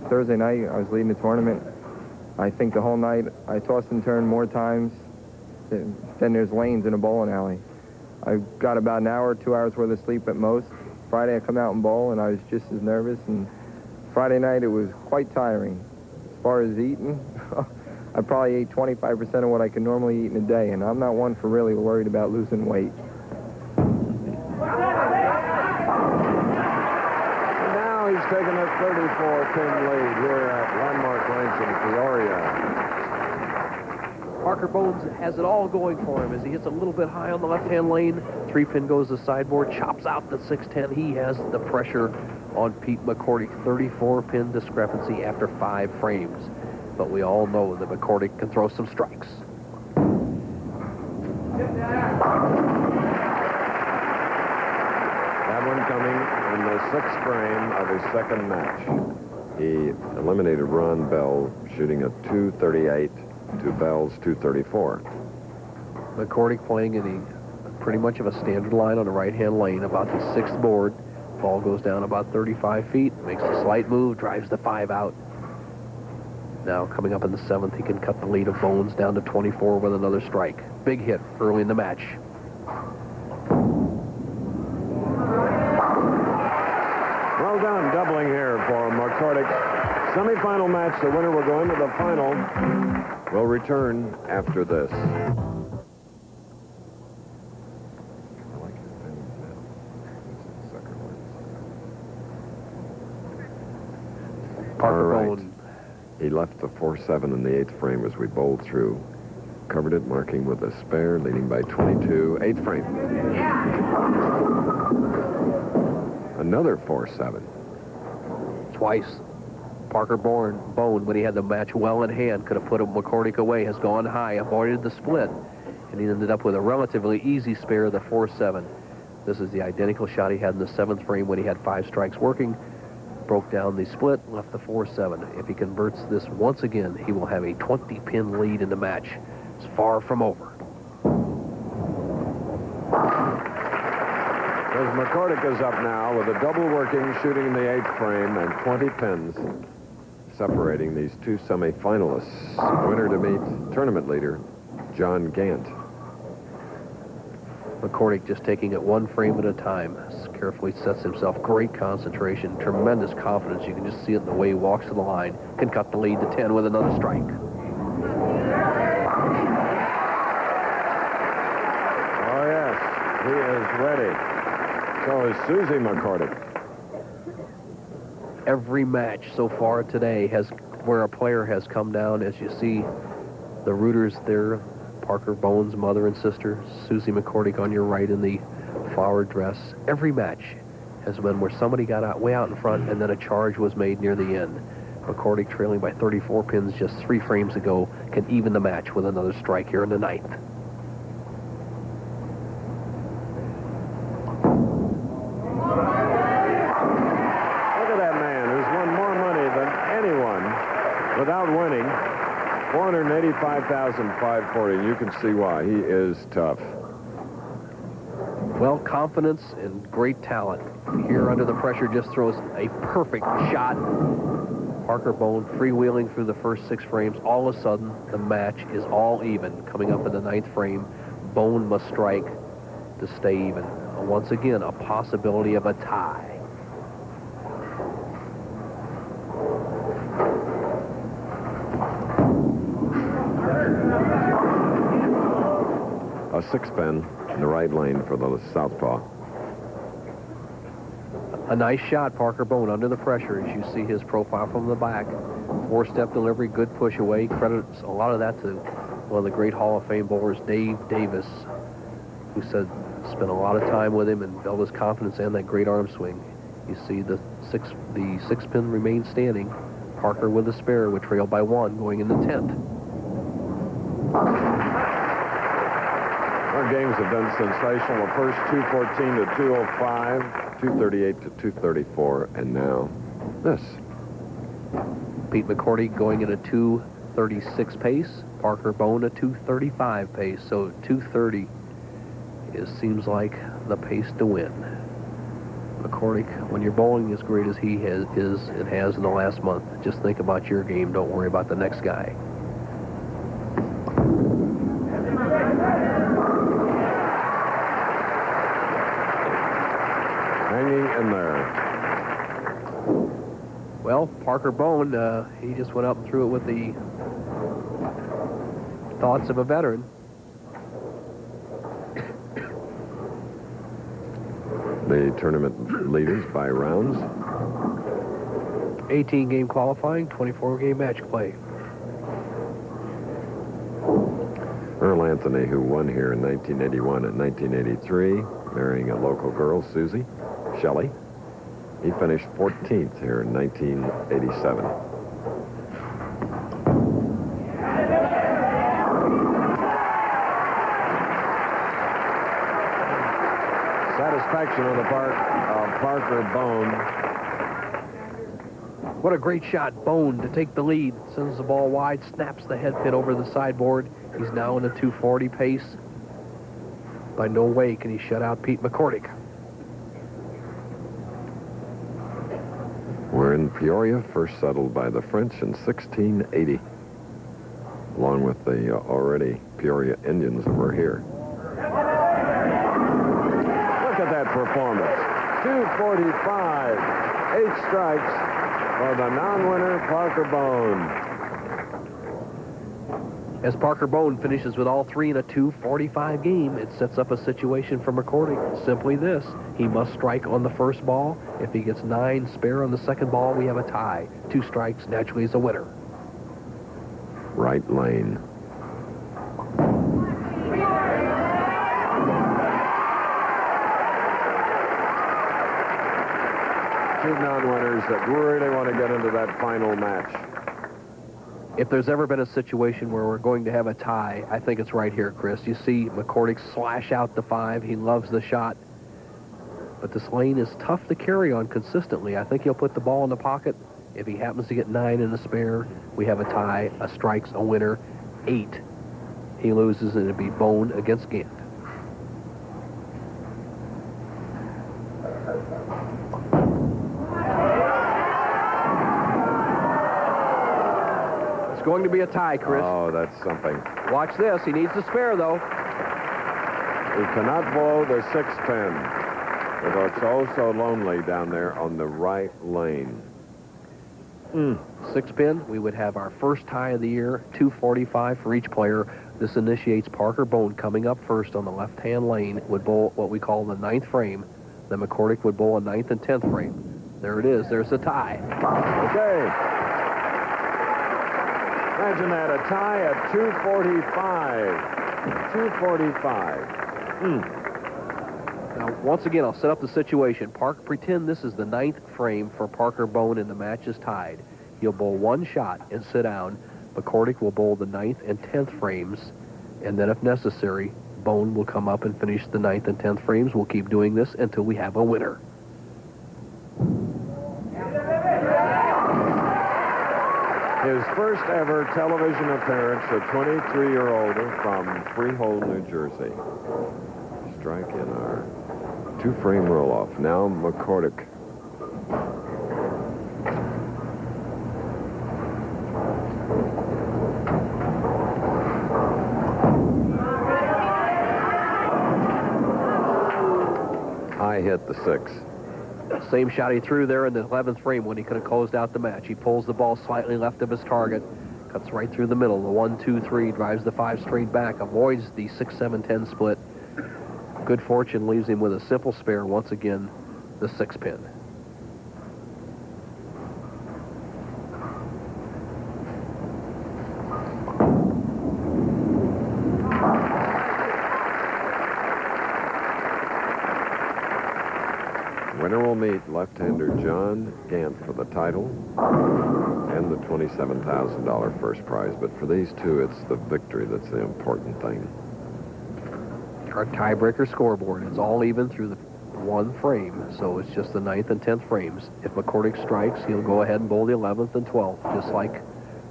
S5: Thursday night, I was leading the tournament. I think the whole night, I tossed and turned more times than there's lanes in a bowling alley. I got about an hour, 2 hours worth of sleep at most. Friday, I come out and bowl, and I was just as nervous. And Friday night, it was quite tiring. As far as eating, I probably ate 25% of what I could normally eat in a day, and I'm not one for really worried about losing weight.
S3: He's taken a 34-pin lead here at Landmark Lanes in Peoria.
S4: Parker Bones has it all going for him as he hits a little bit high on the left-hand lane. 3-pin goes to sideboard, chops out the 610. He has the pressure on Pete McCordick. 34-pin discrepancy after 5 frames. But we all know that McCordick can throw some strikes.
S3: That one coming in the 6th frame of his 2nd match. He eliminated Ron Bell, shooting a 238 to Bell's 234.
S4: McCordick playing in pretty much of a standard line on the right-hand lane, about the 6th board. Ball goes down about 35 feet, makes a slight move, drives the 5 out. Now, coming up in the 7th, he can cut the lead of Bones down to 24 with another strike. Big hit early in the match.
S3: Well done, doubling here for McCordick. semifinal match. The winner will go into the final. We'll return after this.
S4: Parker
S3: All right.
S4: Bone.
S3: He left the 4-7 in the 8th frame as we bowled through. Covered it, marking with a spare, leading by 22. 8th frame. Another 4-7.
S4: Twice. Parker Bone, when he had the match well in hand, could have put McCordick away, has gone high, avoided the split, and he ended up with a relatively easy spare, the 4-7. This is the identical shot he had in the 7th frame when he had 5 strikes working, broke down the split, left the 4-7. If he converts this once again, he will have a 20-pin lead in the match. It's far from over.
S3: As McCordick is up now with a double working, shooting in the 8th frame, and 20 pins separating these two semifinalists. Winner to meet tournament leader John Gant.
S4: McCordick just taking it one frame at a time. Carefully sets himself. Great concentration. Tremendous confidence. You can just see it in the way he walks to the line. Can cut the lead to 10 with another strike.
S3: Oh, yes. He is ready. So is Susie McCordick.
S4: Every match so far today has where a player has come down, as you see the rooters there, Parker Bone's mother and sister, Susie McCordick on your right in the flowered dress. Every match has been where somebody got out way out in front and then a charge was made near the end. McCordick, trailing by 34 pins just 3 frames ago, can even the match with another strike here in the 9th.
S3: Without winning, $485,540. You can see why. He is tough.
S4: Well, confidence and great talent. Here under the pressure just throws a perfect shot. Parker Bone freewheeling through the first 6 frames. All of a sudden, the match is all even. Coming up in the 9th frame, Bone must strike to stay even. Once again, a possibility of a tie.
S3: A 6-pin in the right lane for the southpaw.
S4: A nice shot, Parker Bone, under the pressure, as you see his profile from the back. 4-step delivery, good push away. Credits a lot of that to one of the great Hall of Fame bowlers, Dave Davis, who said spent a lot of time with him and built his confidence and that great arm swing. You see the 6-pin remains standing. Parker with a spare, would trail by 1 going in the 10th.
S3: Our games have been sensational. The first 214 to 205, 238 to 234, and now this.
S4: Pete McCordick going at a 236 pace. Parker Bone a 235 pace. So 230 seems like the pace to win. McCordick, when you're bowling as great as he has in the last month, just think about your game. Don't worry about the next guy.
S3: Hanging in there.
S4: Well, Parker Bone, he just went up and threw it with the thoughts of a veteran.
S3: The tournament leaders by rounds.
S4: 18-game qualifying, 24-game match play.
S3: Earl Anthony, who won here in 1981 and 1983, marrying a local girl, Susie Shelley. He finished 14th here in 1987. Satisfaction on the part of Parker Bone.
S4: What a great shot. Bone to take the lead. Sends the ball wide, snaps the head pin over the sideboard. He's now in a 240 pace. By no way can he shut out Pete McCordick.
S3: We're in Peoria, first settled by the French in 1680, along with the already Peoria Indians that were here. Look at that performance. 245, 8 strikes, For the non-winner, Parker Bone.
S4: As Parker Bone finishes with all three in a 2:45 game, it sets up a situation for McCordick. Simply this: he must strike on the first ball. If he gets 9 spare on the second ball, we have a tie. 2 strikes naturally is a winner.
S3: Right lane. Two non-winners that really want to get into that final match.
S4: If there's ever been a situation where we're going to have a tie, I think it's right here, Chris. You see McCordick slash out the 5. He loves the shot. But this lane is tough to carry on consistently. I think he'll put the ball in the pocket. If he happens to get 9 in a spare, we have a tie, a strike's a winner. 8, he loses, and it'd be Bone against Gant. It's going to be a tie, Chris.
S3: Oh, that's something.
S4: Watch this. He needs to spare, though.
S3: He cannot blow the 6-pin. It looks oh so lonely down there on the right lane.
S4: 6-pin, we would have our first tie of the year, 245 for each player. This initiates Parker Bone coming up first on the left-hand lane, would bowl what we call the 9th frame. Then McCordick would bowl a 9th and 10th frame. There it is. There's the tie.
S3: Okay. Imagine that, a tie at 245. 245.
S4: Now, once again, I'll set up the situation. Pretend this is the 9th frame for Parker Bone and the match is tied. He'll bowl 1 shot and sit down. McCordick will bowl the 9th and 10th frames, and then if necessary, Bone will come up and finish the 9th and 10th frames. We'll keep doing this until we have a winner.
S3: His first ever television appearance, a 23-year-older from Freehold, New Jersey. Strike in our 2-frame roll-off. Now McCordick. High hit the 6.
S4: Same shot he threw there in the 11th frame when he could have closed out the match. He pulls the ball slightly left of his target, cuts right through the middle. The 1-2-3 drives the 5 straight back, avoids the 6-7-10 split. Good fortune leaves him with a simple spare, once again, the 6-pin.
S3: Winner will meet left-hander John Gant for the title and the $27,000 first prize. But for these two, it's the victory that's the important thing.
S4: Our tiebreaker scoreboard is all even through the 1 frame, so it's just the 9th and 10th frames. If McCordick strikes, he'll go ahead and bowl the 11th and 12th, just like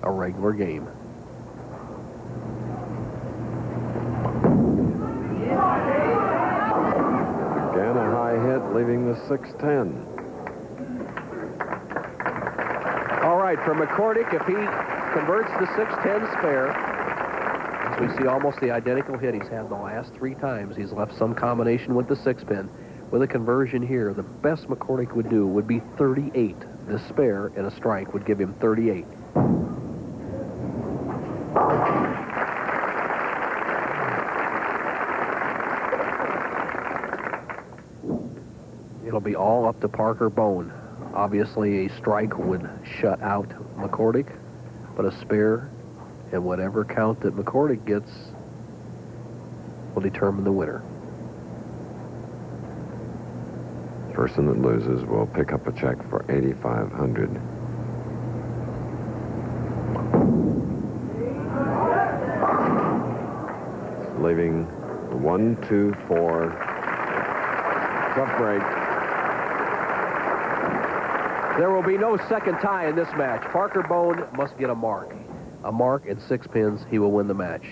S4: a regular game.
S3: Again, a high hit, leaving the 6-10.
S4: All right, for McCordick, if he converts the 6-10 spare, as we see almost the identical hit he's had the last 3 times, he's left some combination with the 6-pin. With a conversion here, the best McCordick would do would be 38. The spare and a strike would give him 38. It'll be all up to Parker Bone. Obviously, a strike would shut out McCordick, but a spare and whatever count that McCordick gets will determine the winner.
S3: Person that loses will pick up a check for $8,500. Leaving 1, 2, 4. Tough break.
S4: There will be no second tie in this match. Parker Bone must get a mark. A mark and 6 pins, he will win the match.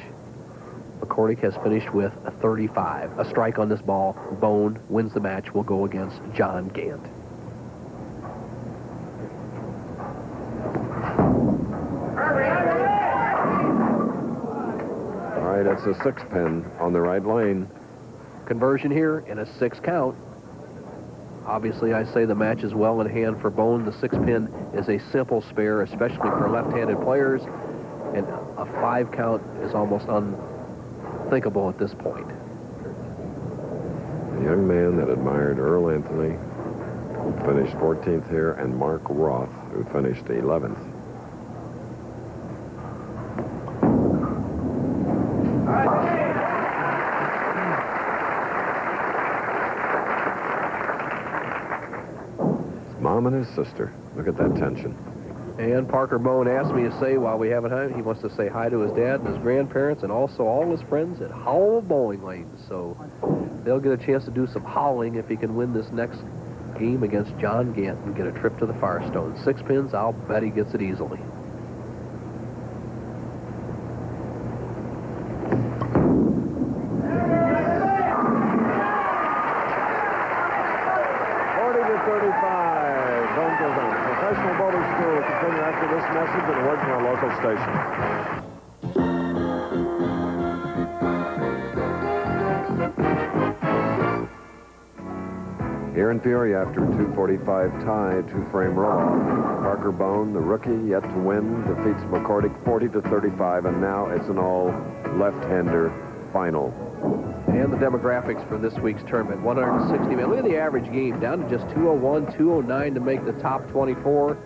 S4: McCordick has finished with a 35. A strike on this ball. Bone wins the match. Will go against John Gant.
S3: All right, it's a 6-pin on the right lane.
S4: Conversion here in a 6 count. Obviously, I say the match is well in hand for Bone. The 6-pin is a simple spare, especially for left-handed players, and a 5 count is almost unthinkable at this point.
S3: A young man that admired Earl Anthony, who finished 14th here, and Mark Roth, who finished 11th. Mom and his sister. Look at that tension.
S4: And Parker Bone asked me to say, while we have it home, he wants to say hi to his dad and his grandparents and also all his friends at Howell Bowling Lanes. So they'll get a chance to do some howling if he can win this next game against John Gant and get a trip to the Firestone. 6 pins, I'll bet he gets it easily.
S3: Professional Bowling School will continue after this message and word from our local station. Here in Peoria, after 2:45 tie, 2-frame roll-off, Parker Bone, the rookie, yet to win, defeats McCordick 40-35, and now it's an all left-hander final.
S4: And the demographics for this week's tournament, 160 men. Look at the average game, down to just 201, 209 to make the top 24.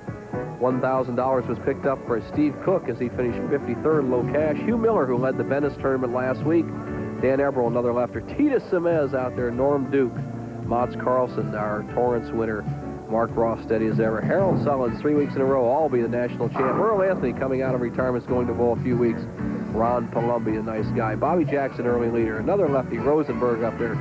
S4: $1,000 was picked up for Steve Cook as he finished 53rd low cash. Hugh Miller, who led the Venice tournament last week. Dan Eberl, another lefter. Tita Semez out there. Norm Duke. Mats Carlson, our Torrance winner. Mark Ross, steady as ever. Harold Sullins, 3 weeks in a row, all be the national champ. Earl Anthony, coming out of retirement, is going to bowl a few weeks. Ron Palumbi, a nice guy. Bobby Jackson, early leader. Another lefty, Rosenberg, up there.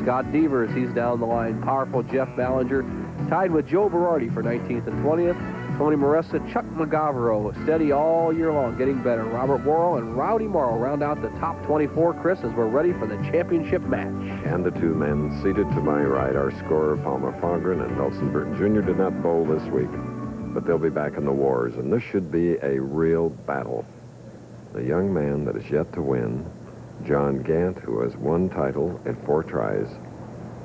S4: Scott Devers, he's down the line. Powerful Jeff Ballinger, tied with Joe Berardi for 19th and 20th. Tony Moressa, Chuck McGavero, steady all year long, getting better. Robert Worrell and Rowdy Morrow round out the top 24, Chris, as we're ready for the championship match.
S3: And the two men seated to my right, our scorer, Palmer Fogren, and Nelson Burton Jr. did not bowl this week, but they'll be back in the wars, and this should be a real battle. The young man that is yet to win, John Gant, who has one title in 4 tries.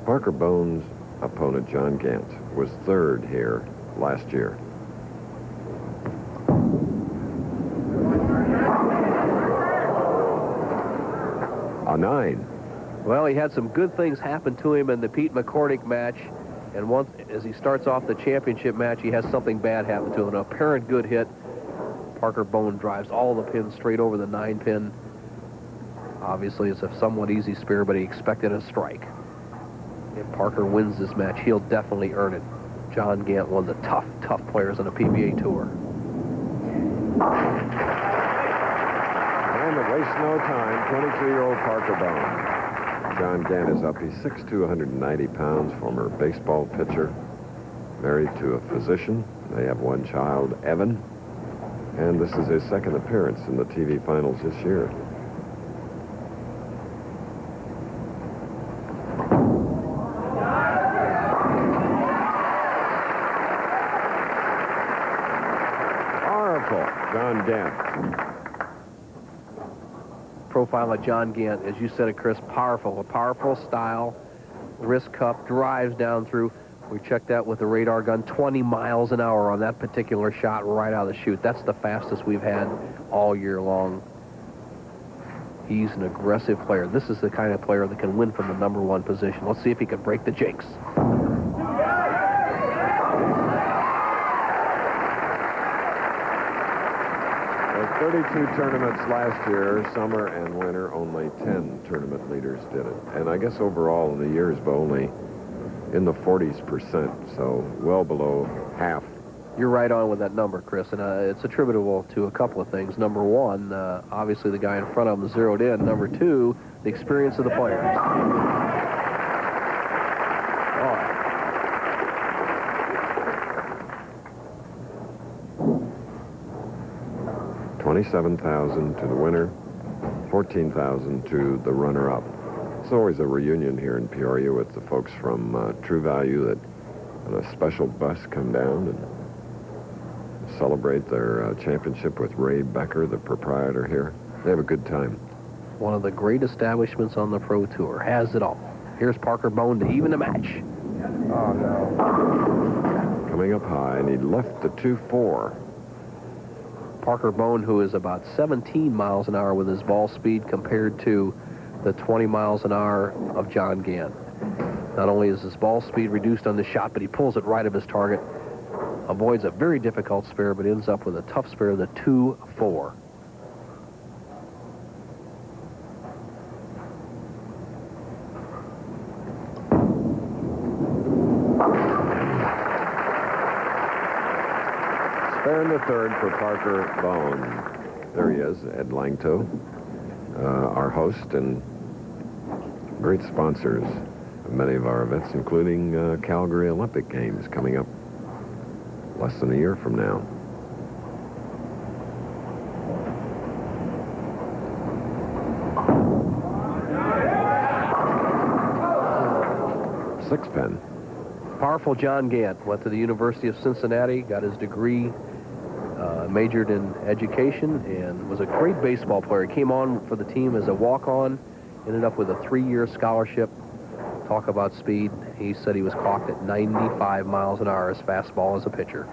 S3: Parker Bone's opponent, John Gant, was 3rd here last year. A 9.
S4: Well, he had some good things happen to him in the Pete McCordick match, and once as he starts off the championship match, he has something bad happen to him. An apparent good hit. Parker Bone drives all the pins straight over the 9-pin. Obviously, it's a somewhat easy spare, but he expected a strike. If Parker wins this match, he'll definitely earn it. John Gant, one of the tough players on the PBA Tour.
S3: And to waste no time, 22-year-old Parker Bone. John Gant is up. He's 6'2", 190 pounds, former baseball pitcher, married to a physician. They have one child, Evan. And this is his 2nd appearance in the TV finals this year. Powerful, John Gant.
S4: Profile of John Gant, as you said it, Chris, powerful. A powerful style, wrist cup, drives down through. We checked that with the radar gun, 20 miles an hour on that particular shot right out of the chute. That's the fastest we've had all year long. He's an aggressive player. This is the kind of player that can win from the #1 position. Let's see if he can break the jinx.
S3: 32 tournaments last year, summer and winter, only 10 tournament leaders did it. And I guess overall in the years, but only in the 40%, so well below half.
S4: You're right on with that number, Chris, and it's attributable to a couple of things. Number one, obviously the guy in front of him zeroed in. Number two, the experience of the players.
S3: 27,000 to the winner, 14,000 to the runner-up. It's always a reunion here in Peoria with the folks from True Value that on a special bus come down and celebrate their championship with Ray Becker, the proprietor here. They have a good time.
S4: One of the great establishments on the Pro Tour. Has it all. Here's Parker Bone to even the match.
S5: Oh, no.
S3: Coming up high, and he left the 2-4.
S4: Parker Bone, who is about 17 miles an hour with his ball speed compared to the 20 miles an hour of John Gant. Not only is his ball speed reduced on the shot, but he pulls it right of his target, avoids a very difficult spare, but ends up with a tough spare, the 2-4.
S3: Spare in the third for Parker Bone. There he is, Ed Langto, our host and great sponsors of many of our events, including Calgary Olympic Games coming up less than a year from now. Six pin.
S4: Powerful John Gant went to the University of Cincinnati, got his degree, majored in education, and was a great baseball player. He came on for the team as a walk-on, ended up with a 3-year scholarship. Talk about speed. He said he was clocked at 95 miles an hour as fastball as a pitcher.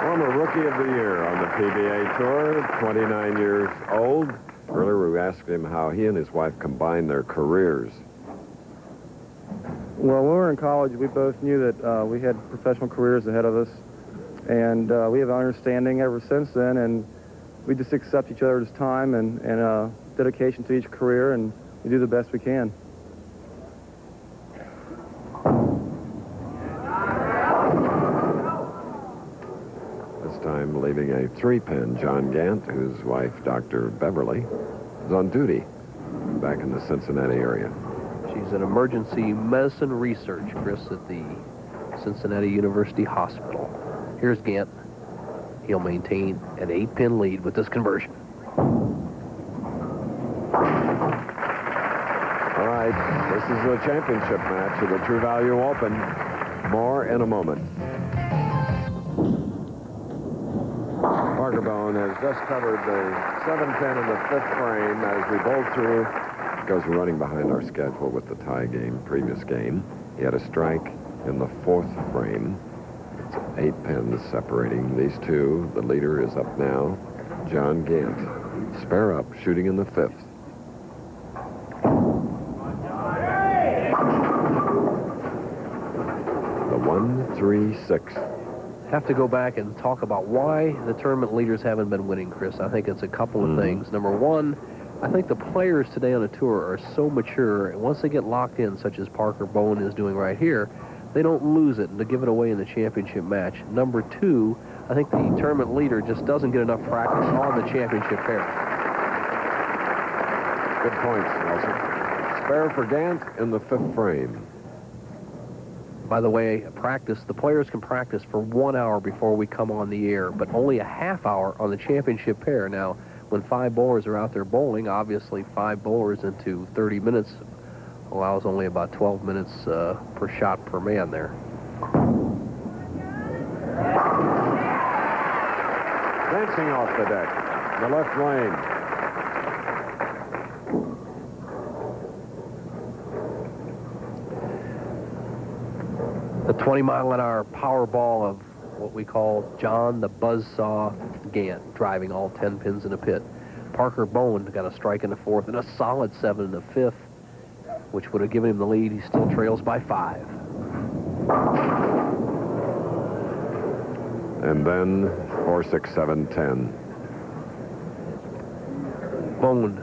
S3: Former Rookie of the Year on the PBA Tour, 29 years old. Earlier we asked him how he and his wife combined their careers.
S5: Well, when we were in college, we both knew that we had professional careers ahead of us, and we have an understanding ever since then, and we just accept each other's time and dedication to each career, and we do the best we can.
S3: This time leaving a 3-pin. John Gant, whose wife, Dr. Beverly, is on duty back in the Cincinnati area.
S4: She's an emergency medicine research, Chris, at the Cincinnati University Hospital. Here's Gant. He'll maintain an 8-pin lead with this conversion.
S3: All right, this is the championship match of the True Value Open. More in a moment. Parker Bone has just covered the 7-pin in the 5th frame as we bowl through. Goes running behind our schedule with the tie game, previous game. He had a strike in the 4th frame. It's 8 pins separating these two. The leader is up now, John Gant. Spare up, shooting in the 5th. The 1-3-6.
S4: Have to go back and talk about why the tournament leaders haven't been winning, Chris. I think it's a couple of things. Number one, I think the players today on the tour are so mature, and once they get locked in, such as Parker Bone is doing right here, they don't lose it and to give it away in the championship match. Number two, I think the tournament leader just doesn't get enough practice on the championship pair.
S3: Good points, Nelson. Spare for Gant in the 5th frame.
S4: By the way, practice, the players can practice for 1 hour before we come on the air, but only a half hour on the championship pair. Now, when 5 bowlers are out there bowling, obviously 5 bowlers into 30 minutes allows only about 12 minutes per shot per man there.
S3: Dancing off the deck, the left lane.
S4: The 20-mile-an-hour power ball of what we call John the Buzzsaw Gant, driving all 10 pins in a pit. Parker Bone got a strike in the 4th and a solid 7 in the 5th, which would have given him the lead. He still trails by 5.
S3: And then 4, 6, 7, 10.
S4: Bone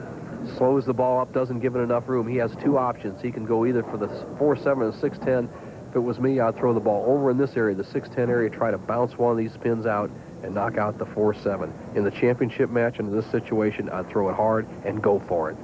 S4: slows the ball up, doesn't give it enough room. He has 2 options. He can go either for the 4-7 or the 6-10. If it was me, I'd throw the ball over in this area, the 6-10 area, try to bounce one of these pins out and knock out the 4-7. In the championship match, in this situation, I'd throw it hard and go for it.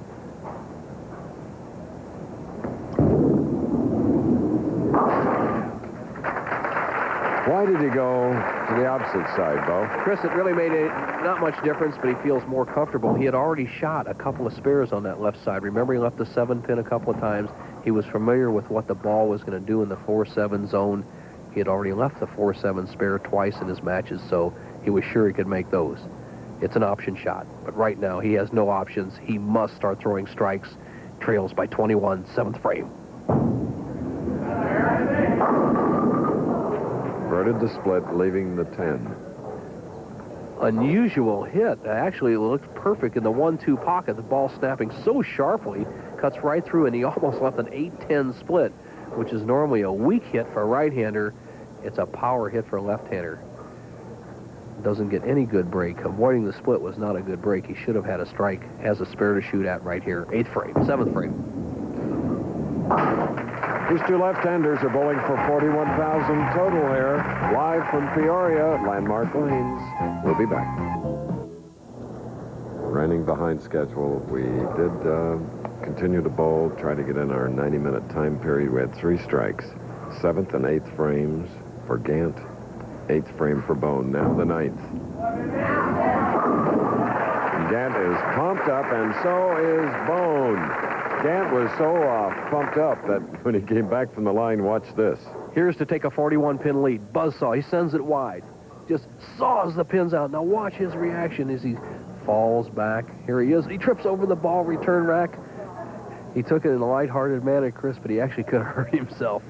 S3: Why did he go to the opposite side, Bo?
S4: Chris, it really made not much difference, but he feels more comfortable. He had already shot a couple of spares on that left side. Remember, he left the 7-pin a couple of times. He was familiar with what the ball was going to do in the 4-7 zone. He had already left the 4-7 spare twice in his matches, so he was sure he could make those. It's an option shot, but right now he has no options. He must start throwing strikes trails by 21, 7th frame.
S3: Birded the split, leaving the 10.
S4: Unusual hit. Actually, it looked perfect in the 1-2 pocket. The ball snapping so sharply, cuts right through, and he almost left an 8-10 split, which is normally a weak hit for a right-hander. It's a power hit for a left-hander. Doesn't get any good break. Avoiding the split was not a good break. He should have had a strike. Has a spare to shoot at right here. 8th frame, 7th frame.
S3: These two left-handers are bowling for 41,000 total here. Live from Peoria, Landmark Lanes. We'll be back. Running behind schedule. We did continue to bowl, try to get in our 90-minute time period. We had 3 strikes. 7th and 8th frames for Gant. 8th frame for Bone. Now the 9th. Gant is pumped up, and so is Bone. Gant was so pumped up that when he came back from the line, watch this.
S4: Here's to take a 41-pin lead. Buzzsaw. He sends it wide. Just saws the pins out. Now watch his reaction as he falls back. Here he is. He trips over the ball return rack. He took it in a lighthearted manner, Chris, but he actually could have hurt himself.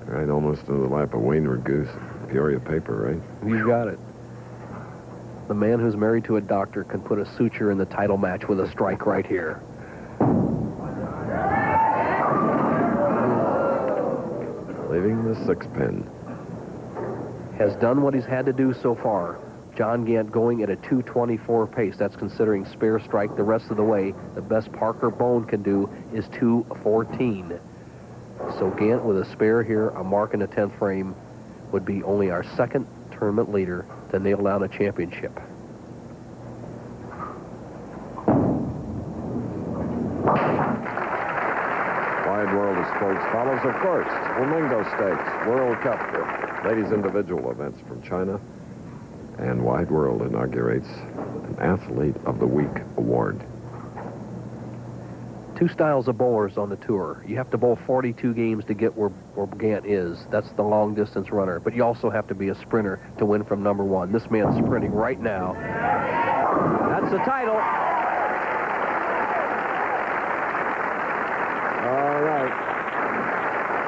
S3: Right, almost into the lap of Wayne Goose. Peoria paper, right?
S4: You got it. The man who's married to a doctor can put a suture in the title match with a strike right here.
S3: Leaving the 6-pin.
S4: Has done what he's had to do so far. John Gant going at a 224 pace. That's considering spare strike the rest of the way. The best Parker Bone can do is 214. So Gant with a spare here, a mark in the 10th frame, would be only our 2nd tournament leader to nail down a championship.
S3: Wide World of Sports follows, of course, Flamingo Stakes, World Cup, ladies' individual events from China, and Wide World inaugurates an Athlete of the Week award.
S4: 2 styles of bowlers on the tour. You have to bowl 42 games to get where Gant is. That's the long-distance runner. But you also have to be a sprinter to win from number 1. This man's sprinting right now. That's the title.
S3: All right.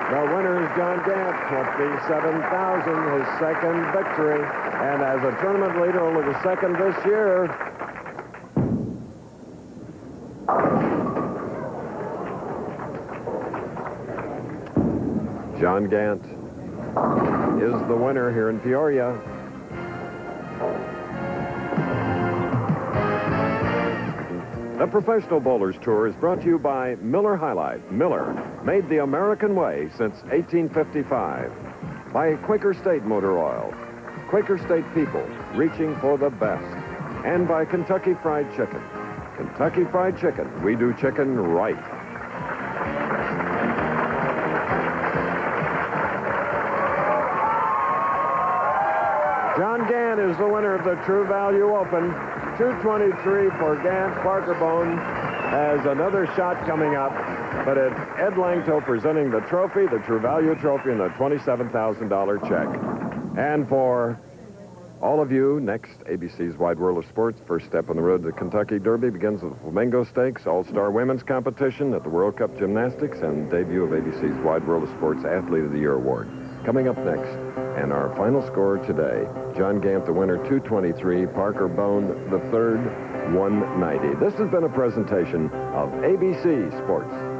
S3: The winner is John Gant, 27,000, his 2nd victory. And as a tournament leader, only the 2nd this year. John Gant is the winner here in Peoria. The Professional Bowlers Tour is brought to you by Miller High Life. Miller, made the American way since 1855. By Quaker State Motor Oil. Quaker State people reaching for the best. And by Kentucky Fried Chicken. Kentucky Fried Chicken. We do chicken right. John Gant is the winner of the True Value Open. 223 for Gant. Parker Bone has another shot coming up, but it's Ed Langto presenting the trophy, the True Value Trophy, and the $27,000 check. And for all of you, next, ABC's Wide World of Sports. First step on the road to the Kentucky Derby begins with the Flamingo Stakes, All-Star Women's Competition at the World Cup Gymnastics, and debut of ABC's Wide World of Sports Athlete of the Year Award. Coming up next, and our final score today, John Gant, the winner, 223, Parker Bone, the third, 190. This has been a presentation of ABC Sports.